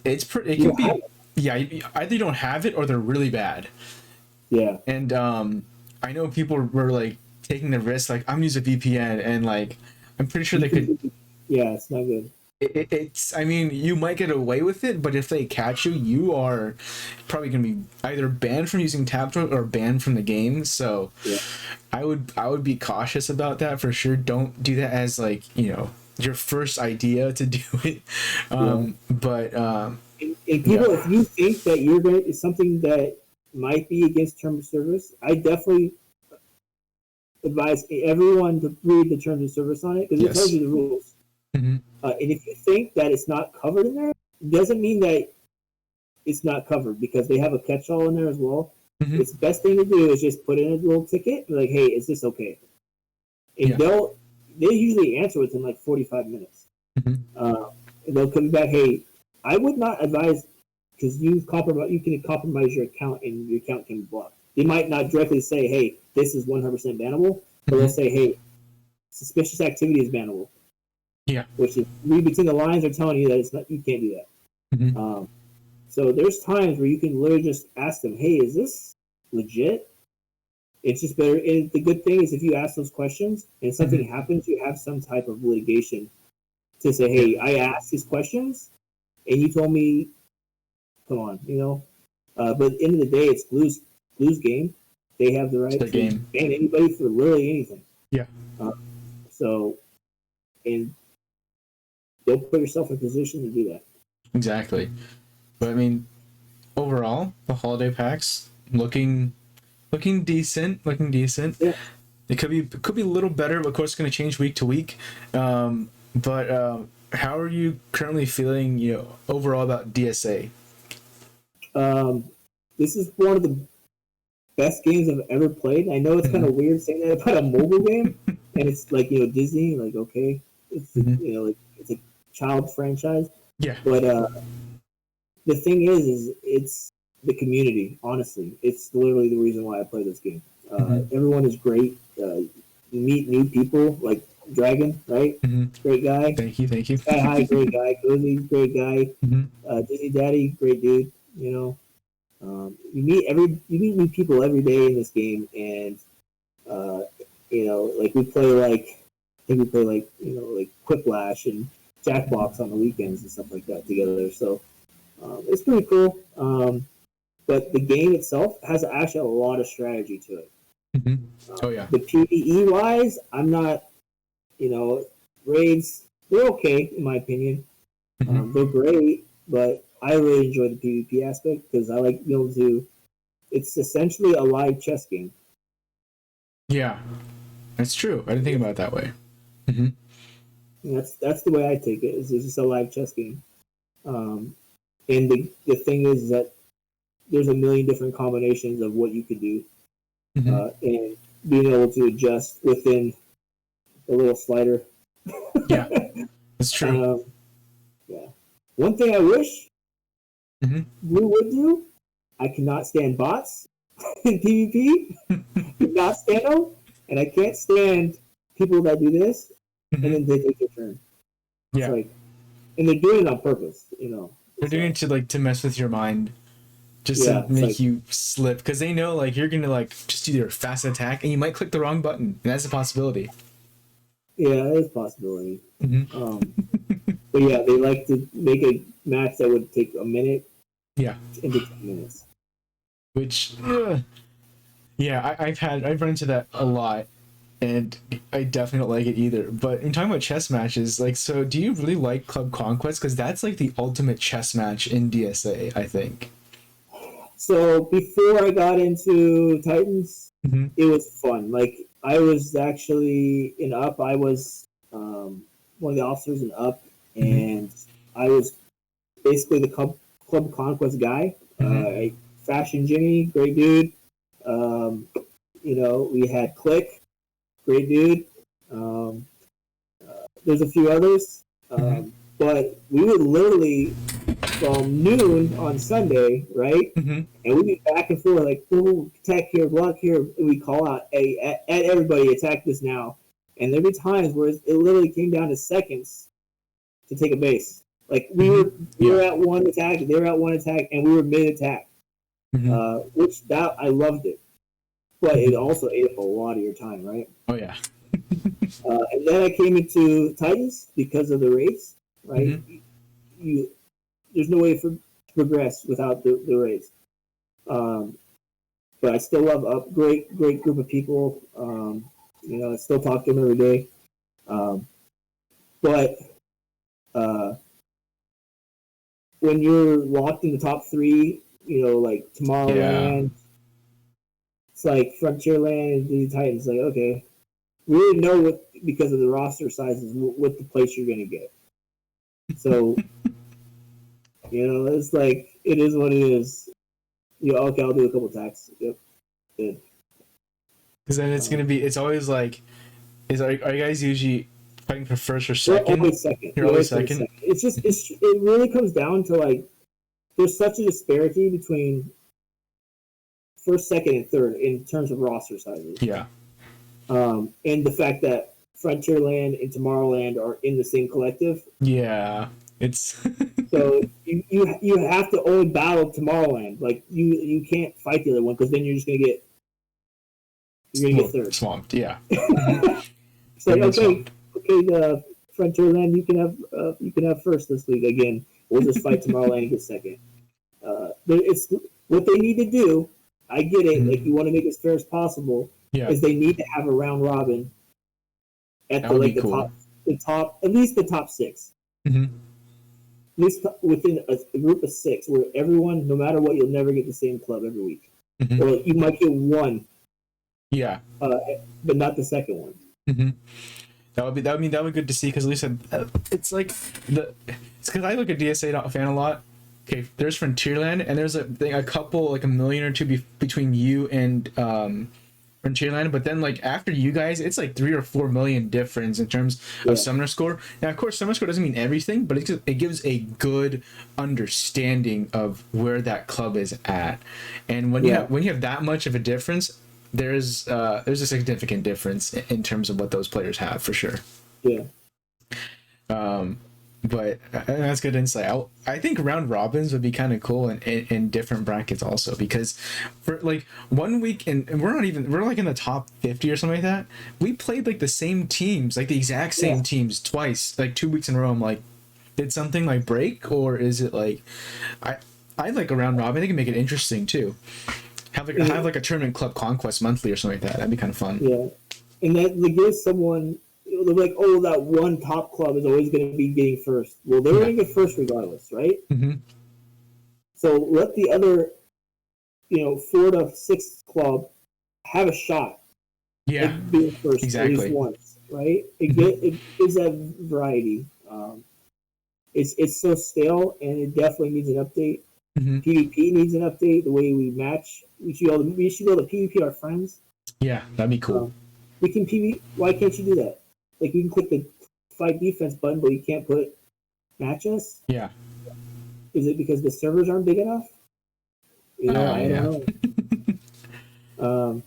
[SPEAKER 1] it
[SPEAKER 2] you
[SPEAKER 1] can
[SPEAKER 2] don't have
[SPEAKER 1] be,
[SPEAKER 2] it.
[SPEAKER 1] yeah, either you don't have it or they're really bad.
[SPEAKER 2] Yeah,
[SPEAKER 1] And I know people were like taking the risk, like I'm using a VPN, and like I'm pretty sure they could.
[SPEAKER 2] yeah, it's not good.
[SPEAKER 1] It's, I mean, you might get away with it, but if they catch you, you are probably gonna be either banned from using Tapjoy or banned from the game. So
[SPEAKER 2] Yeah,
[SPEAKER 1] I would be cautious about that for sure. Don't do that as like, your first idea to do it.
[SPEAKER 2] yeah.
[SPEAKER 1] But
[SPEAKER 2] And
[SPEAKER 1] yeah.
[SPEAKER 2] people, if you think that you're going to something that might be against terms of service, I definitely advise everyone to read the terms of service on it because it tells
[SPEAKER 1] Yes.
[SPEAKER 2] you the rules.
[SPEAKER 1] Hmm.
[SPEAKER 2] And if you think that it's not covered in there, it doesn't mean that it's not covered, because they have a catch-all in there as well.
[SPEAKER 1] Mm-hmm.
[SPEAKER 2] It's the best thing to do is just put in a little ticket, like, hey, is this okay? And they usually answer within like 45 minutes.
[SPEAKER 1] Mm-hmm.
[SPEAKER 2] They'll come back, hey, I would not advise, because you can compromise your account and your account can be blocked. They might not directly say, hey, this is 100% bannable, but they'll say, hey, suspicious activity is bannable.
[SPEAKER 1] Yeah.
[SPEAKER 2] Which is, read between the lines, are telling you that it's not, you can't do that.
[SPEAKER 1] Mm-hmm.
[SPEAKER 2] So there's times where you can literally just ask them, hey, is this legit? It's just better. And the good thing is, if you ask those questions and something happens, you have some type of litigation to say, hey, I asked these questions and you told me, come on, you know. But at the end of the day, it's Blue's game. They have the right to ban anybody for literally anything.
[SPEAKER 1] Yeah.
[SPEAKER 2] So, and don't put yourself in a position to do that.
[SPEAKER 1] Exactly. But I mean, overall, the holiday packs looking decent.
[SPEAKER 2] Yeah.
[SPEAKER 1] It could be a little better, but of course, it's going to change week to week. But how are you currently feeling? You know, overall about DSA.
[SPEAKER 2] This is one of the best games I've ever played. I know it's kind of weird saying that about a mobile game, and it's like, you know, Disney, like, okay, it's you know, like, it's a child franchise.
[SPEAKER 1] Yeah.
[SPEAKER 2] But the thing is it's the community. Honestly, it's literally the reason why I play this game. Everyone is great. You meet new people, like Dragon, right? Great guy.
[SPEAKER 1] Thank you.
[SPEAKER 2] Sky High, great guy. Cozy, great guy. Disney Daddy, great dude. You know, you meet new people every day in this game, and you know, like we play like, I think we play like, you know, like Quiplash and Jackbox on the weekends and stuff like that together. So it's pretty cool. But the game itself has actually a lot of strategy to it.
[SPEAKER 1] Oh yeah.
[SPEAKER 2] The PvE wise, I'm not, you know, raids, they're okay in my opinion. They're great, but I really enjoy the PvP aspect because I like being able to. It's essentially a live chess game.
[SPEAKER 1] Yeah, that's true. I didn't think about it that way.
[SPEAKER 2] That's the way I take it. It's just a live chess game. And the thing is that there's a million different combinations of what you could do, and being able to adjust within the little slider.
[SPEAKER 1] Yeah, that's true.
[SPEAKER 2] Yeah. One thing I wish Blue would do, I cannot stand bots in PvP. Cannot stand them, and I can't stand people that do this and then they take their turn. It's like, and they're doing it on purpose, you know.
[SPEAKER 1] They're doing it to mess with your mind, just to make like, you slip, because they know like you're gonna like just do your fast attack and you might click the wrong button, and that's a possibility.
[SPEAKER 2] Yeah, that is a possibility. But yeah, they like to make a match that would take a minute.
[SPEAKER 1] Yeah.
[SPEAKER 2] Into 10 minutes.
[SPEAKER 1] Which, yeah, I've run into that a lot, and I definitely don't like it either. But in talking about chess matches, like, so do you really like Club Conquest? Because that's like the ultimate chess match in DSA, I think.
[SPEAKER 2] So before I got into Titans, it was fun. Like, I was actually in Up. I was one of the officers in Up, and I was basically the Club Conquest guy. Fashion Jimmy, great dude. You know, we had Click, great dude. There's a few others, but we would literally from noon on Sunday, right? And we'd be back and forth like, oh, attack here, block here, and we call out, hey, at everybody, attack this now. And there'd be times where it literally came down to seconds to take a base. Like we were at one attack, they were at one attack, and we were mid attack. Which that I loved it, but it also ate up a lot of your time, right?
[SPEAKER 1] Oh yeah.
[SPEAKER 2] And then I came into Titans because of the raids, right? There's no way to progress without the raids. But I still love Up. Great group of people. You know, I still talk to them every day. But when you're locked in the top three, you know, like Tomorrowland, it's like Frontierland and the Titans. Like, okay, we already know what, because of the roster sizes, what the place you're gonna get. So, it's like, it is what it is. Yeah, okay, I'll do a couple attacks. Yep, good.
[SPEAKER 1] Because then it's gonna be. It's always like, are you guys usually fighting for first or
[SPEAKER 2] We're
[SPEAKER 1] second?
[SPEAKER 2] always second.
[SPEAKER 1] You're
[SPEAKER 2] We
[SPEAKER 1] always
[SPEAKER 2] always finish
[SPEAKER 1] second.
[SPEAKER 2] second. It really comes down to, like, there's such a disparity between first, second, and third in terms of roster sizes.
[SPEAKER 1] Yeah.
[SPEAKER 2] And the fact that Frontierland and Tomorrowland are in the same collective.
[SPEAKER 1] Yeah. It's.
[SPEAKER 2] So you have to only battle Tomorrowland. Like, you can't fight the other one, because then you're gonna get third.
[SPEAKER 1] Swamped. Yeah. Mm-hmm.
[SPEAKER 2] It's like, okay, the Frontierland, you can have first this week again. We'll just fight Tomorrowland and get second. It's what they need to do. I get it.
[SPEAKER 1] Mm-hmm.
[SPEAKER 2] Like, you want to make it as fair as possible.
[SPEAKER 1] Yeah.
[SPEAKER 2] Is they need to have a round robin at at least the top six.
[SPEAKER 1] Mm-hmm.
[SPEAKER 2] At least within a group of six, where everyone, no matter what, you'll never get the same club every week.
[SPEAKER 1] Mm-hmm.
[SPEAKER 2] Or you might get one.
[SPEAKER 1] Yeah.
[SPEAKER 2] But not the second one.
[SPEAKER 1] Mm-hmm. That would be good to see, because at least it's like it's because I look at DSA fan a lot. Okay, there's Frontierland, and there's a couple, like a million or two between you and Frontierland, but then, like, after you guys, it's like 3 or 4 million difference in terms of summoner score. Now, of course, summoner score doesn't mean everything, but it gives a good understanding of where that club is at. And when you have that much of a difference, there's a significant difference in terms of what those players have, for sure.
[SPEAKER 2] Yeah.
[SPEAKER 1] But that's good insight. I think round robins would be kind of cool in different brackets also, because for like 1 week, and we're like in the top 50 or something like that. We played like the same teams, like the exact same teams twice, like 2 weeks in a row. I'm like, did something like break, or is it like I like a round robin? They can make it interesting too. Have like a tournament club conquest monthly or something like that. That'd be kind of fun.
[SPEAKER 2] Yeah, and that gives someone. They're like, oh, that one top club is always going to be getting first. Well, they're going to get first regardless, right?
[SPEAKER 1] Mm-hmm.
[SPEAKER 2] So let the other, 4 to 6 club have a shot.
[SPEAKER 1] Yeah,
[SPEAKER 2] at being first
[SPEAKER 1] exactly.
[SPEAKER 2] At least once, right? It gives that variety. It's so stale, and it definitely needs an update.
[SPEAKER 1] Mm-hmm.
[SPEAKER 2] PvP needs an update. The way we match, we should be able to PvP our friends.
[SPEAKER 1] Yeah, that'd be cool.
[SPEAKER 2] We can PvP. Why can't you do that? Like, you can click the fight defense button, but you can't put match us?
[SPEAKER 1] Yeah.
[SPEAKER 2] Is it because the servers aren't big enough? I don't know.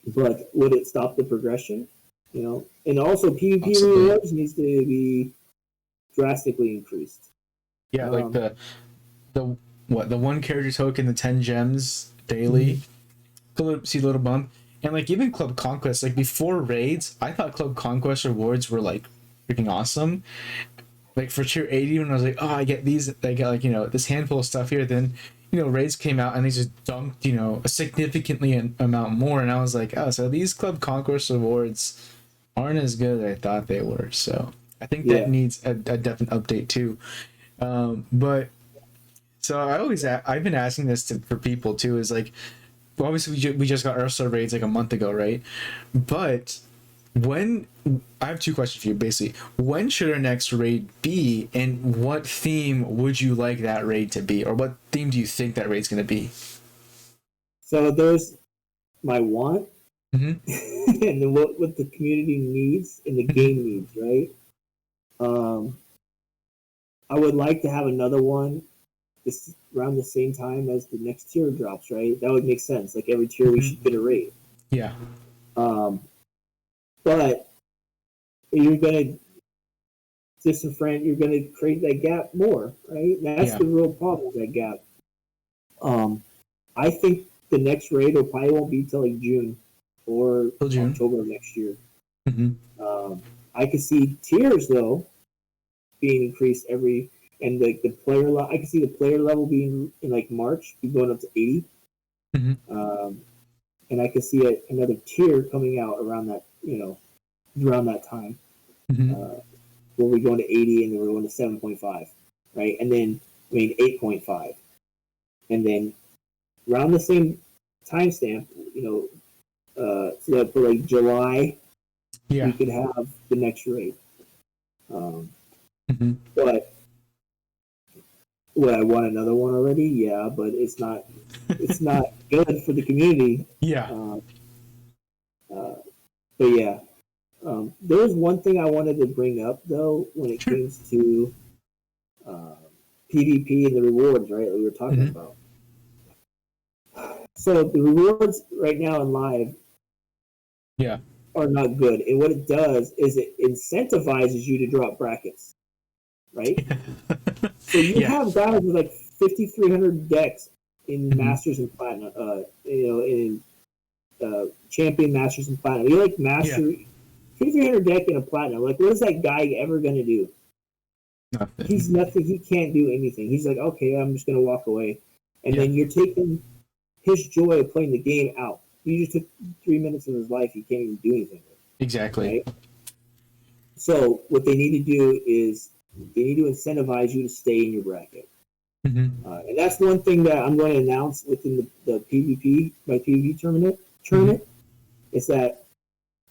[SPEAKER 2] But would it stop the progression? And also PvP rewards needs to be drastically increased.
[SPEAKER 1] Yeah, like the 1 character token, the 10 gems daily. Mm-hmm. See a little bump. And like even Club Conquest, like before raids, I thought Club Conquest rewards were like freaking awesome. Like for tier 80, when I was like, oh, I get like, this handful of stuff here. Then, raids came out and they just dumped, a significantly amount more. And I was like, oh, so these Club Conquest rewards aren't as good as I thought they were. So I think that needs a definite update too. But so I've been asking this for people too, is like, well, obviously we just got Ursa raids like a month ago, right? But I have 2 questions for you, basically. When should our next raid be, and what theme would you like that raid to be, or what theme do you think that raid's going to be?
[SPEAKER 2] So there's my want,
[SPEAKER 1] mm-hmm.
[SPEAKER 2] and then what the community needs and the game needs, right? I would like to have another one this around the same time as the next tier drops, right? That would make sense. Like, every tier we should get a raid.
[SPEAKER 1] Yeah.
[SPEAKER 2] But you're gonna you're gonna create that gap more, right? That's the real problem, that gap. I think the next raid probably won't be till like June or October of next year.
[SPEAKER 1] Mm-hmm.
[SPEAKER 2] I could see tiers though being increased and like the player level. I can see the player level being in like March, be going up to 80.
[SPEAKER 1] Mm-hmm.
[SPEAKER 2] And I could see another tier coming out around that, around that time.
[SPEAKER 1] Mm-hmm.
[SPEAKER 2] Where we're going to 80 and then we're going to 7.5, right? And then 8.5, and then around the same timestamp, so that for like July, we could have the next raid.
[SPEAKER 1] Mm-hmm.
[SPEAKER 2] But would I want another one already? Yeah, but it's not good for the community.
[SPEAKER 1] Yeah.
[SPEAKER 2] Uh, uh, but yeah, there was one thing I wanted to bring up though when it
[SPEAKER 1] Sure.
[SPEAKER 2] came to uh, PvP and the rewards, right? That we were talking
[SPEAKER 1] Mm-hmm.
[SPEAKER 2] about. So the rewards right now in live
[SPEAKER 1] Yeah.
[SPEAKER 2] are not good, and what it does is it incentivizes you to drop brackets, right? So you
[SPEAKER 1] Yeah.
[SPEAKER 2] have guys with like 5,300 decks in
[SPEAKER 1] Mm-hmm.
[SPEAKER 2] Masters and Platinum, in Champion Masters and Platinum. You like
[SPEAKER 1] Yeah.
[SPEAKER 2] Master 5,300 deck in a Platinum. Like, what is that guy ever gonna do? He's
[SPEAKER 1] Nothing.
[SPEAKER 2] nothing. He can't do anything. He's like, okay, I'm just gonna walk away, and
[SPEAKER 1] Yeah.
[SPEAKER 2] then you're taking his joy of playing the game out. You just took 3 minutes of his life. He can't even do anything with,
[SPEAKER 1] Exactly.
[SPEAKER 2] right? So what they need to do is they need to incentivize you to stay in your bracket.
[SPEAKER 1] Mm-hmm.
[SPEAKER 2] And that's one thing that I'm going to announce within the PvP, my PvP
[SPEAKER 1] Mm-hmm.
[SPEAKER 2] tournament, is that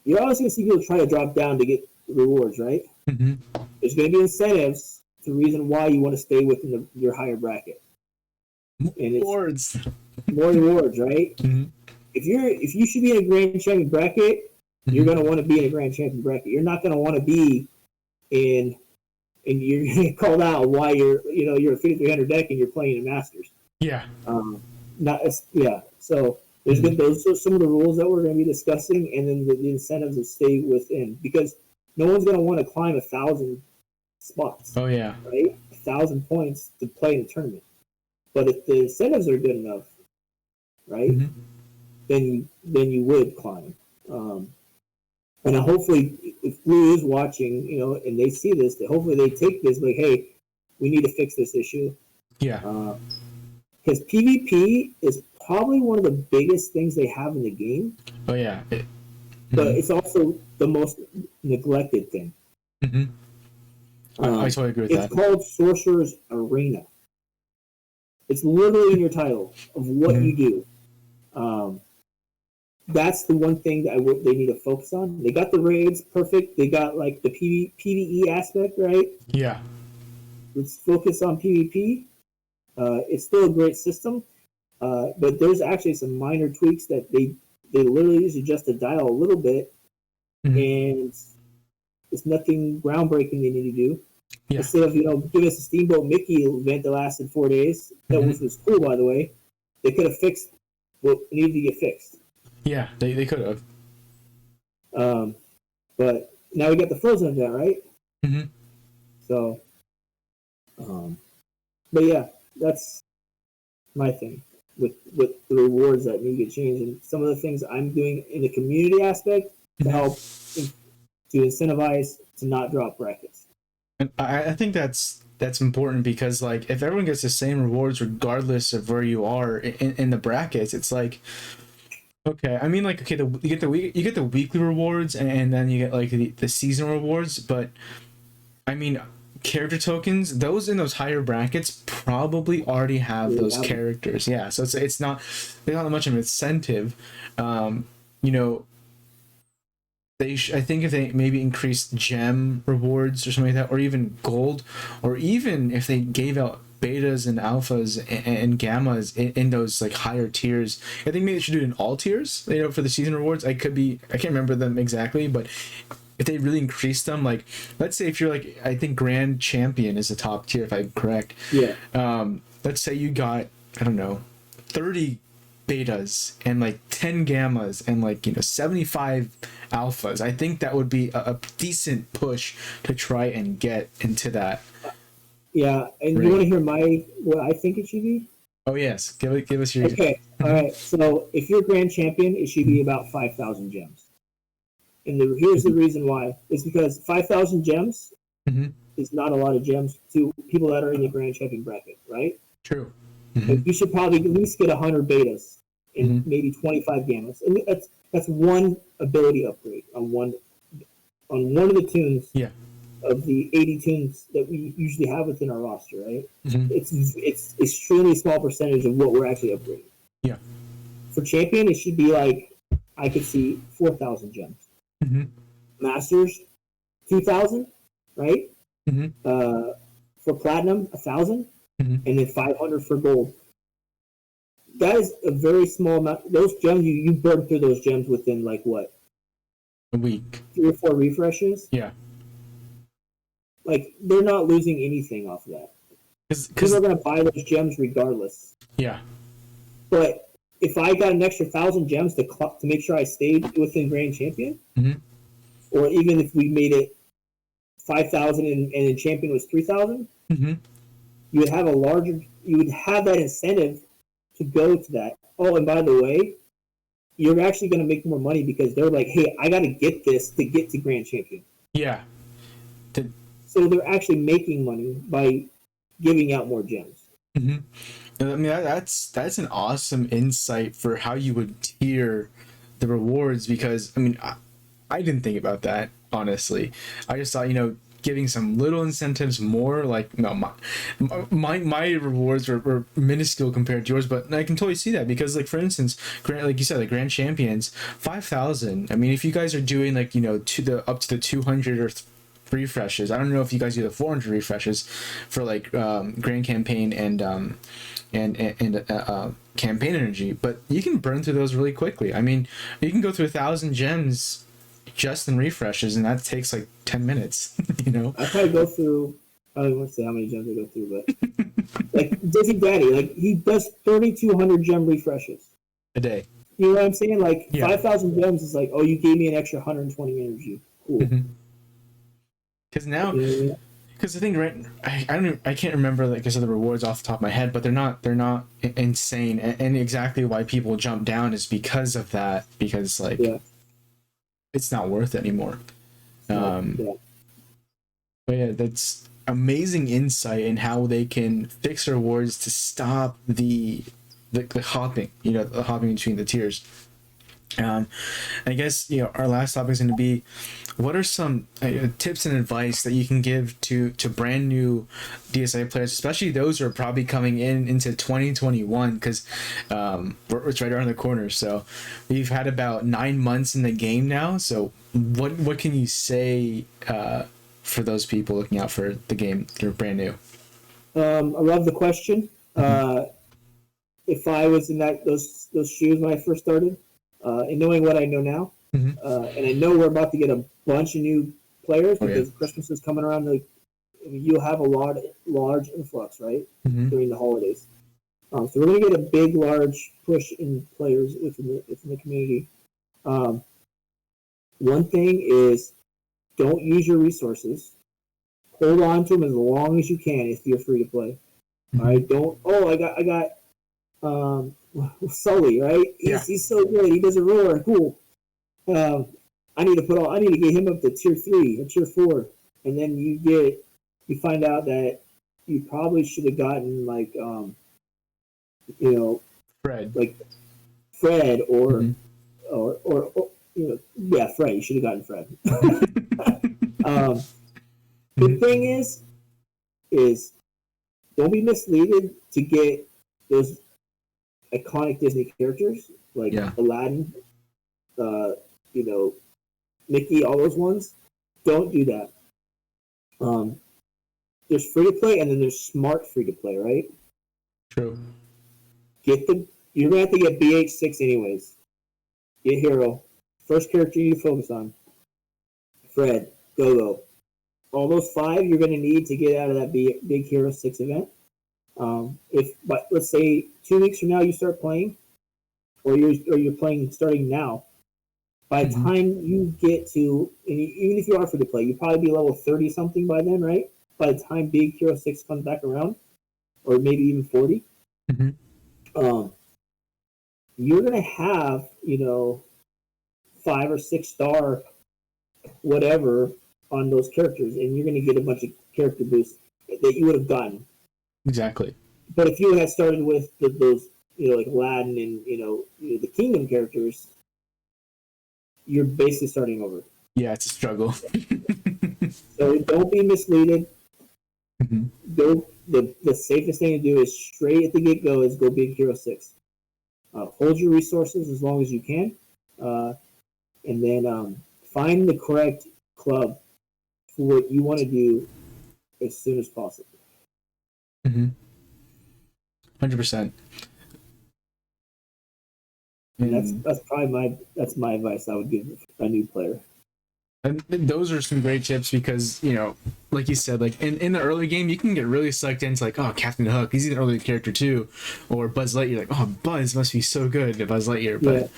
[SPEAKER 2] you're always going to see people try to drop down to get rewards, right?
[SPEAKER 1] Mm-hmm.
[SPEAKER 2] There's going to be incentives to the reason why you want to stay within your higher bracket, and it's
[SPEAKER 1] Awards.
[SPEAKER 2] more rewards, right?
[SPEAKER 1] Mm-hmm.
[SPEAKER 2] If you should be in a grand champion bracket, you're
[SPEAKER 1] Mm-hmm.
[SPEAKER 2] going to want to be in a grand champion bracket. You're not going to want to be in, and you're going to get called out why you're a 5,300 deck and you're playing in Masters.
[SPEAKER 1] Yeah.
[SPEAKER 2] Not yeah. So there's
[SPEAKER 1] Mm-hmm.
[SPEAKER 2] good. Those are some of the rules that we're going to be discussing, and then the incentives to stay within, because no one's going to want to climb 1,000 spots,
[SPEAKER 1] Oh yeah.
[SPEAKER 2] right? 1,000 points to play in a tournament. But if the incentives are good enough, right,
[SPEAKER 1] Mm-hmm.
[SPEAKER 2] then you would climb. And hopefully, if Blue is watching, and they see this, that hopefully they take this like, hey, we need to fix this issue.
[SPEAKER 1] Yeah.
[SPEAKER 2] Because PvP is probably one of the biggest things they have in the game,
[SPEAKER 1] Oh yeah.
[SPEAKER 2] but
[SPEAKER 1] Mm-hmm.
[SPEAKER 2] it's also the most neglected thing.
[SPEAKER 1] Mm-hmm. I totally agree with
[SPEAKER 2] It's
[SPEAKER 1] that.
[SPEAKER 2] called Sorcerer's Arena. It's literally in your title of what
[SPEAKER 1] Mm-hmm.
[SPEAKER 2] you do. That's the one thing that they need to focus on. They got the raids perfect. They got like the PvE aspect right.
[SPEAKER 1] Yeah.
[SPEAKER 2] Let's focus on PvP. It's still a great system, but there's actually some minor tweaks that they literally just adjust the dial a little bit,
[SPEAKER 1] Mm-hmm.
[SPEAKER 2] and it's nothing groundbreaking they need to do.
[SPEAKER 1] Yeah.
[SPEAKER 2] Instead of give us a Steamboat Mickey event that lasted 4 days, that
[SPEAKER 1] Mm-hmm.
[SPEAKER 2] was cool by the way. They could have fixed what needed to get fixed.
[SPEAKER 1] Yeah. They could have.
[SPEAKER 2] But now we got the Frozen event, right?
[SPEAKER 1] Mm-hmm.
[SPEAKER 2] So, but yeah, that's my thing with the rewards that need to get changed, and some of the things I'm doing in the community aspect to
[SPEAKER 1] Mm-hmm.
[SPEAKER 2] help to incentivize to not drop brackets.
[SPEAKER 1] And I think that's important because like if everyone gets the same rewards regardless of where you are in the brackets, it's like okay. I mean like okay, you get the weekly rewards and then you get like the seasonal rewards, but I mean character tokens, those in those higher brackets probably already have those characters. Yeah, so it's not there's not much of an incentive. You know, I think if they maybe increased gem rewards or something like that, or even gold, or even if they gave out betas and alphas and gammas in those like higher tiers, I think maybe they should do it in all tiers. For the season rewards, I can't remember them exactly, but if they really increase them, like let's say if you're like I think Grand Champion is the top tier if I'm correct.
[SPEAKER 2] Yeah.
[SPEAKER 1] Let's say you got I don't know 30 betas and like 10 gammas and like 75 alphas. I think that would be a decent push to try and get into that.
[SPEAKER 2] Yeah, and you want to hear what I think it should be?
[SPEAKER 1] Oh yes, give us your.
[SPEAKER 2] Okay, all right. So if you're Grand Champion, it should be about 5,000 gems. And here's the reason why. It's because 5,000 gems
[SPEAKER 1] Mm-hmm.
[SPEAKER 2] is not a lot of gems to people that are in the Grand Champion bracket, right?
[SPEAKER 1] True.
[SPEAKER 2] Like you should probably at least get 100 betas and maybe 25 gammas. And that's one ability upgrade on one of the tunes.
[SPEAKER 1] Yeah.
[SPEAKER 2] Of the 80 tunes that we usually have within our roster, right?
[SPEAKER 1] Mm-hmm.
[SPEAKER 2] It's extremely small percentage of what we're actually upgrading.
[SPEAKER 1] Yeah.
[SPEAKER 2] For champion, it should be like I could see 4,000 gems.
[SPEAKER 1] Mm-hmm.
[SPEAKER 2] Masters, 2,000, right?
[SPEAKER 1] Mm-hmm.
[SPEAKER 2] For platinum, 1,000,
[SPEAKER 1] Mm-hmm.
[SPEAKER 2] and then 500 for gold. That is a very small amount. Those gems, you burn through those gems within like what,
[SPEAKER 1] A week.
[SPEAKER 2] 3 or 4 refreshes.
[SPEAKER 1] Yeah.
[SPEAKER 2] Like they're not losing anything off of that. People
[SPEAKER 1] Because
[SPEAKER 2] are gonna buy those gems regardless.
[SPEAKER 1] yeah.
[SPEAKER 2] But if I got an extra 1,000 gems to make sure I stayed within Grand Champion,
[SPEAKER 1] Mm-hmm.
[SPEAKER 2] or even if we made it 5,000 and in Champion was 3,000,
[SPEAKER 1] Mm-hmm.
[SPEAKER 2] you would have that incentive to go to that. Oh, and by the way, you're actually going to make more money because they're like, hey, I got to get this to get to Grand Champion.
[SPEAKER 1] Yeah. To,
[SPEAKER 2] So they're actually making money by giving out more gems.
[SPEAKER 1] mm-hmm. I mean, that's an awesome insight for how you would tier the rewards, because I mean, I didn't think about that, honestly. I just thought, giving some little incentives more, like, no, my rewards were minuscule compared to yours, but I can totally see that because, like, for instance, like you said, the Grand Champions, 5,000. I mean, if you guys are doing like, to the up to the 200 or refreshes, I don't know if you guys do the 400 refreshes for like Grand Campaign and campaign energy, but you can burn through those really quickly. I mean, you can go through 1,000 gems just in refreshes, and that takes like 10 minutes.
[SPEAKER 2] I probably go through. I don't want to say how many gems I go through, but like Dizzy Daddy, like he does 3,200 gem refreshes
[SPEAKER 1] A day.
[SPEAKER 2] You know what I'm saying? Like
[SPEAKER 1] Yeah.
[SPEAKER 2] 5,000 gems is like, oh, you gave me an extra 120 energy. Cool.
[SPEAKER 1] Because now,
[SPEAKER 2] You know what I mean?
[SPEAKER 1] because the thing, right? I can't remember, like I said, the rewards off the top of my head, but they're not insane, and exactly why people jump down is because of that, because like
[SPEAKER 2] Yeah.
[SPEAKER 1] it's not worth it anymore.
[SPEAKER 2] Yeah.
[SPEAKER 1] But yeah, that's amazing insight in how they can fix rewards to stop the hopping, the hopping between the tiers. I guess our last topic is going to be, what are some tips and advice that you can give to brand new DSA players, especially those who are probably coming into 2021, because it's right around the corner. So we've had about 9 months in the game now. So what can you say for those people looking out for the game? They're brand new.
[SPEAKER 2] I love the question. If I was in those shoes when I first started, and knowing what I know now, and I know we're about to get a bunch of new players because Christmas is coming around. You'll have a large influx, right, during the holidays. So we're going to get a big, large push in players within the community. One thing is, don't use your resources. Hold on to them as long as you can if you're free to play. All right, don't. Oh, I got Sully, right? He's so good. He does a roar. Cool. I need to get him up to tier 3 or tier 4, and then you find out that you probably should have gotten like
[SPEAKER 1] Fred,
[SPEAKER 2] like Fred or Fred. You should have gotten Fred. The thing is don't be misleaded to get those iconic Disney characters like Aladdin, Mickey, all those ones. Don't do that. There's free to play and then there's smart free to play, right?
[SPEAKER 1] True.
[SPEAKER 2] You're gonna have to get BH6 anyways. Get Hero. First character you need to focus on. Fred, Go-Go. All those 5 you're gonna need to get out of that big Hero 6 event. But let's say 2 weeks from now you start playing, or you're playing starting now. By the time you get to, and even if you are free to play, you'll probably be level 30 something by then, right? By the time Big Hero 6 comes back around, or maybe even 40, you're gonna have 5 or 6 star whatever on those characters, and you're gonna get a bunch of character boosts that you would have gotten.
[SPEAKER 1] Exactly.
[SPEAKER 2] But if you had started with those, like Aladdin and the Kingdom characters, you're basically starting over.
[SPEAKER 1] Yeah, it's a struggle.
[SPEAKER 2] So don't be misleaded. Go. The safest thing to do is straight at the get go is go Big Hero 6. Hold your resources as long as you can, and then find the correct club for what you want to do as soon as possible.
[SPEAKER 1] 100%.
[SPEAKER 2] And that's probably my advice I would give a new player.
[SPEAKER 1] And those are some great tips because, you know, like you said, like in the early game, you can get really sucked into like, oh, Captain Hook, he's an early character too. Or Buzz Lightyear, like, oh, Buzz must be so good, Buzz Lightyear. But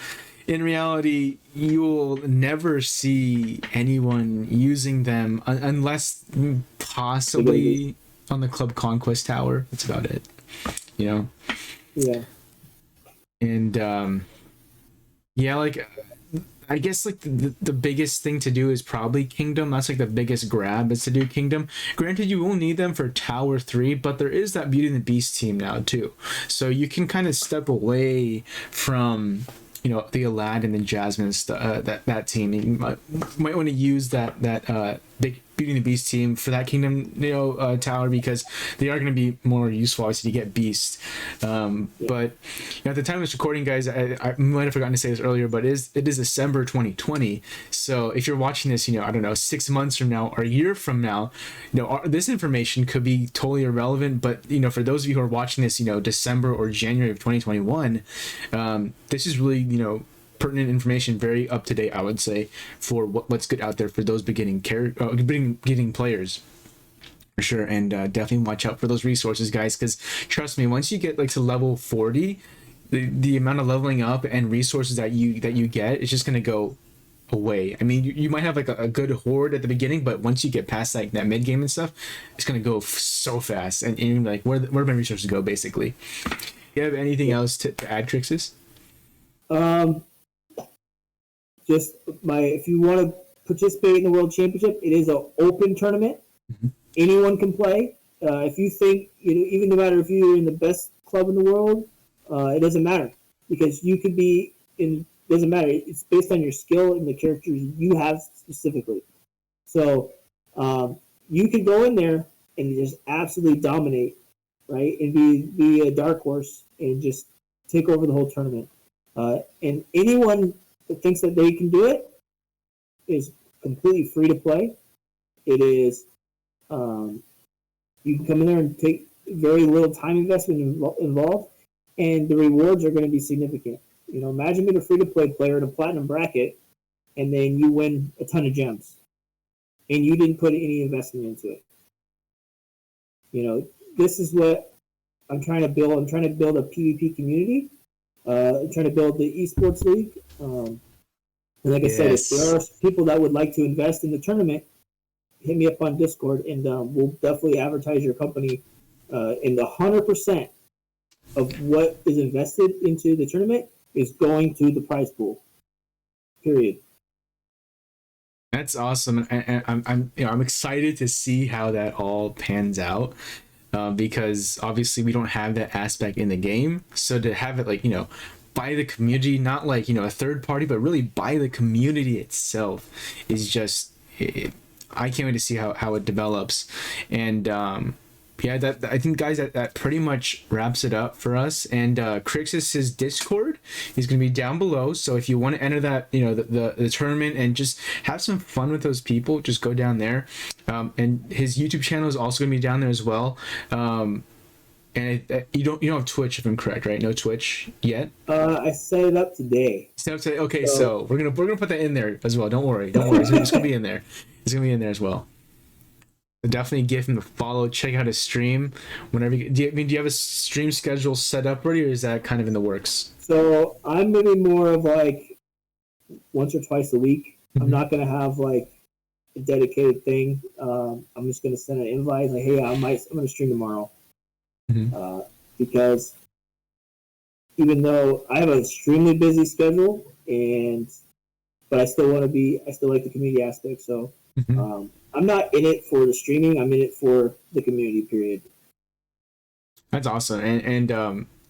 [SPEAKER 1] in reality, you will never see anyone using them unless possibly on the Club Conquest Tower. That's about it, you know?
[SPEAKER 2] Yeah.
[SPEAKER 1] And, yeah, like... I guess like the biggest thing to do is probably Kingdom. That's like the biggest grab is to do Kingdom. Granted, you will need them for Tower 3, but there is that Beauty and the Beast team now too. So you can kind of step away from, you know, the Aladdin and Jasmine that team. You might want to use that big Beauty and the Beast team for that Kingdom, you know, tower, because they are going to be more useful obviously to get Beast. But you know, at the time of this recording, guys, I might have forgotten to say this earlier, but it is December 2020. So if you're watching this, you know, I don't know, 6 months from now or a year from now, you know, this information could be totally irrelevant. But you know, for those of you who are watching this, you know, December or January of 2021, this is really, you know, pertinent information, very up to date, I would say, for what's good out there for those beginning players, for sure. And definitely watch out for those resources, guys, because trust me, once you get like to level 40, the amount of leveling up and resources that you get is just going to go away. I mean, you might have like a good horde at the beginning, but once you get past like that mid game and stuff, it's going to go so fast. And like where my resources go, basically. You have anything else to add, Kricxus?
[SPEAKER 2] Just if you want to participate in the World Championship, it is an open tournament. Anyone can play. If you think, you know, even no matter if you're in the best club in the world, it doesn't matter, because you could be in. Doesn't matter. It's based on your skill and the characters you have specifically. So you could go in there and just absolutely dominate, right, and be a dark horse and just take over the whole tournament. And anyone that thinks that they can do it is completely free to play. It is, you can come in there and take very little time investment involved, and the rewards are going to be significant. You know, imagine being a free-to-play player in a platinum bracket, and then you win a ton of gems, and you didn't put any investment into it. You know, this is what I'm trying to build. I'm trying to build a PvP community. I'm trying to build the esports league. And like I said, if there are people that would like to invest in the tournament, hit me up on Discord, and we'll definitely advertise your company. And 100% of what is invested into the tournament is going to the prize pool. Period.
[SPEAKER 1] That's awesome, and I'm excited to see how that all pans out. Because obviously we don't have that aspect in the game, so to have it like, you know, by the community, not like, you know, a third party, but really by the community itself, is just I can't wait to see how it develops. And yeah, that I think, guys, that pretty much wraps it up for us. And Kricxus's Discord is going to be down below, so if you want to enter that, you know, the tournament and just have some fun with those people, just go down there. And his YouTube channel is also going to be down there as well. And you don't have Twitch, if I'm correct, right? No Twitch yet.
[SPEAKER 2] I set it up today.
[SPEAKER 1] Okay, so we're gonna put that in there as well. Don't worry. It's gonna be in there. It's gonna be in there as well. Definitely give him a follow. Check out his stream whenever. Do you have a stream schedule set up already, or is that kind of in the works?
[SPEAKER 2] So I'm maybe more of like once or twice a week. I'm not gonna have like a dedicated thing. I'm just gonna send an invite like, hey, I'm gonna stream tomorrow. Because even though I have an extremely busy schedule, but I still like the community aspect. So I'm not in it for the streaming. I'm in it for the community. Period.
[SPEAKER 1] That's awesome, and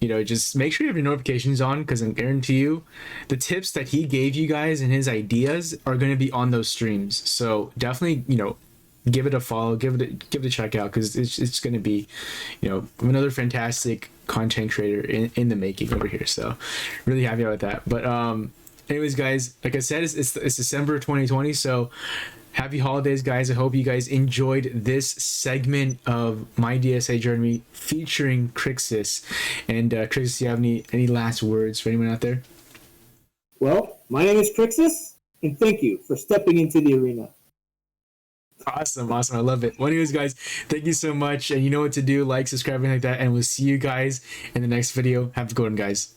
[SPEAKER 1] you know, just make sure you have your notifications on, because I guarantee you, the tips that he gave you guys and his ideas are going to be on those streams. So definitely, you know, give it a follow, give it a check out, because it's going to be, you know, another fantastic content creator in the making over here. So really happy about that. But anyways, guys, like I said, it's December 2020, so happy holidays, guys. I hope you guys enjoyed this segment of my DSA journey featuring Kricxus. And Kricxus, do you have any last words for anyone out there?
[SPEAKER 2] Well, my name is Kricxus, and thank you for stepping into the arena.
[SPEAKER 1] Awesome. I love it. Well, anyways, guys, thank you so much. And you know what to do. Like, subscribe, and like that. And we'll see you guys in the next video. Have a good one, guys.